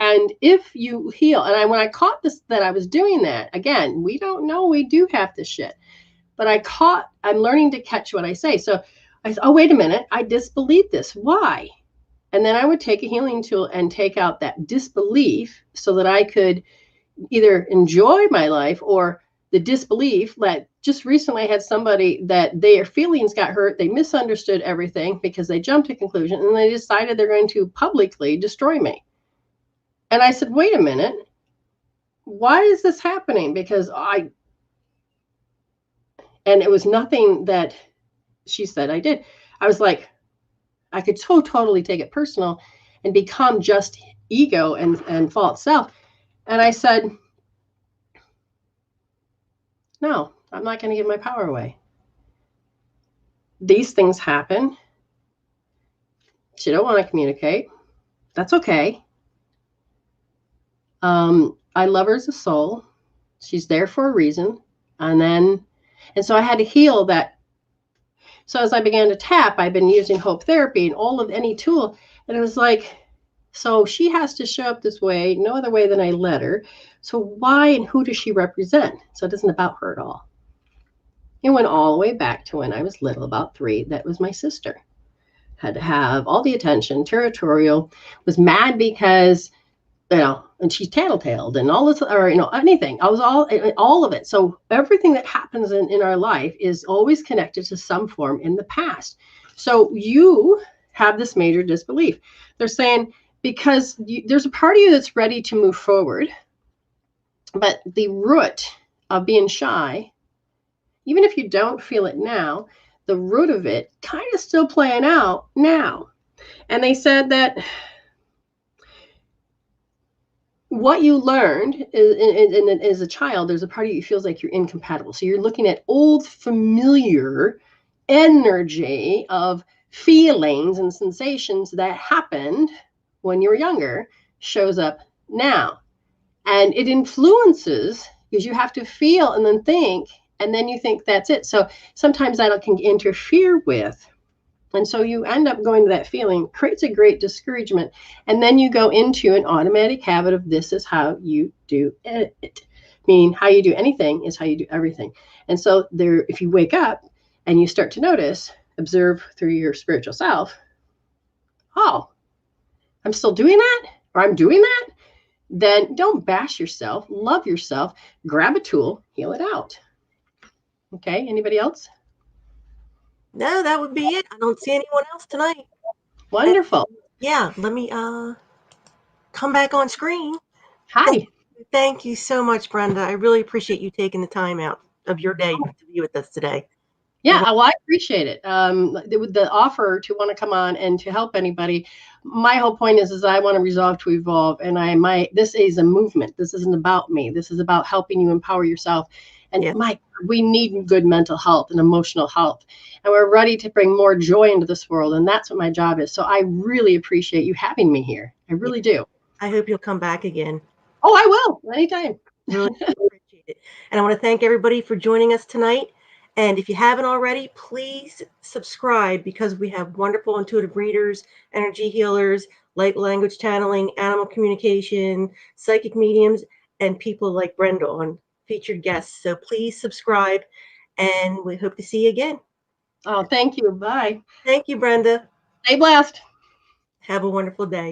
And if you heal, and when I caught this, that I was doing that, again, we don't know we do have this shit. but I'm learning to catch what I say. So I thought, oh, wait a minute, I disbelieve this. Why? And then I would take a healing tool and take out that disbelief so that I could either enjoy my life or the disbelief. That just recently I had somebody that their feelings got hurt. They misunderstood everything because they jumped to conclusion and they decided they're going to publicly destroy me. And I said, wait a minute, why is this happening? Because and it was nothing that she said I did. I was like, I could so totally take it personal and become just ego and false self. And I said, no, I'm not going to give my power away. These things happen. She don't want to communicate. That's okay. I love her as a soul. She's there for a reason. And so I had to heal that. So as I began to tap, I've been using hope therapy and all of any tool. And it was like, so she has to show up this way, no other way than I let her. So why and who does she represent? So it isn't about her at all. It went all the way back to when I was little, about 3. That was my sister. Had to have all the attention, territorial, was mad because, and she's tattletaled and all this, or, anything. I was all of it. So everything that happens in our life is always connected to some form in the past. So you have this major disbelief. They're saying, because there's a part of you that's ready to move forward, but the root of being shy, even if you don't feel it now, the root of it kind of still playing out now. And they said that what you learned as a child, there's a part of you that feels like you're incompatible. So you're looking at old familiar energy of feelings and sensations that happened when you were younger shows up now. And it influences because you have to feel and then think, and then you think that's it. So sometimes that can interfere with. And so you end up going to that feeling, creates a great discouragement. And then you go into an automatic habit of this is how you do it. Meaning how you do anything is how you do everything. And so there, if you wake up and you start to notice, observe through your spiritual self, oh, I'm still doing that, or I'm doing that, then don't bash yourself, love yourself, grab a tool, heal it out. Okay, anybody else? No, that would be it. I don't see anyone else tonight. Wonderful. Yeah, let me come back on screen. Hi. Thank you so much, Brenda. I really appreciate you taking the time out of your day to be with us today. Yeah, well, I appreciate it. The offer to want to come on and to help anybody. My whole point is I want to resolve to evolve, and this is a movement. This isn't about me. This is about helping you empower yourself. And we need good mental health and emotional health, and we're ready to bring more joy into this world. And that's what my job is. So I really appreciate you having me here. I really do. I hope you'll come back again. Oh, I will anytime. Really appreciate it. And I want to thank everybody for joining us tonight. And if you haven't already, please subscribe, because we have wonderful intuitive readers, energy healers, light language channeling, animal communication, psychic mediums, and people like Brenda on featured guests. So please subscribe, and we hope to see you again. Oh, thank you. Bye. Thank you, Brenda. Stay blessed. Have a wonderful day.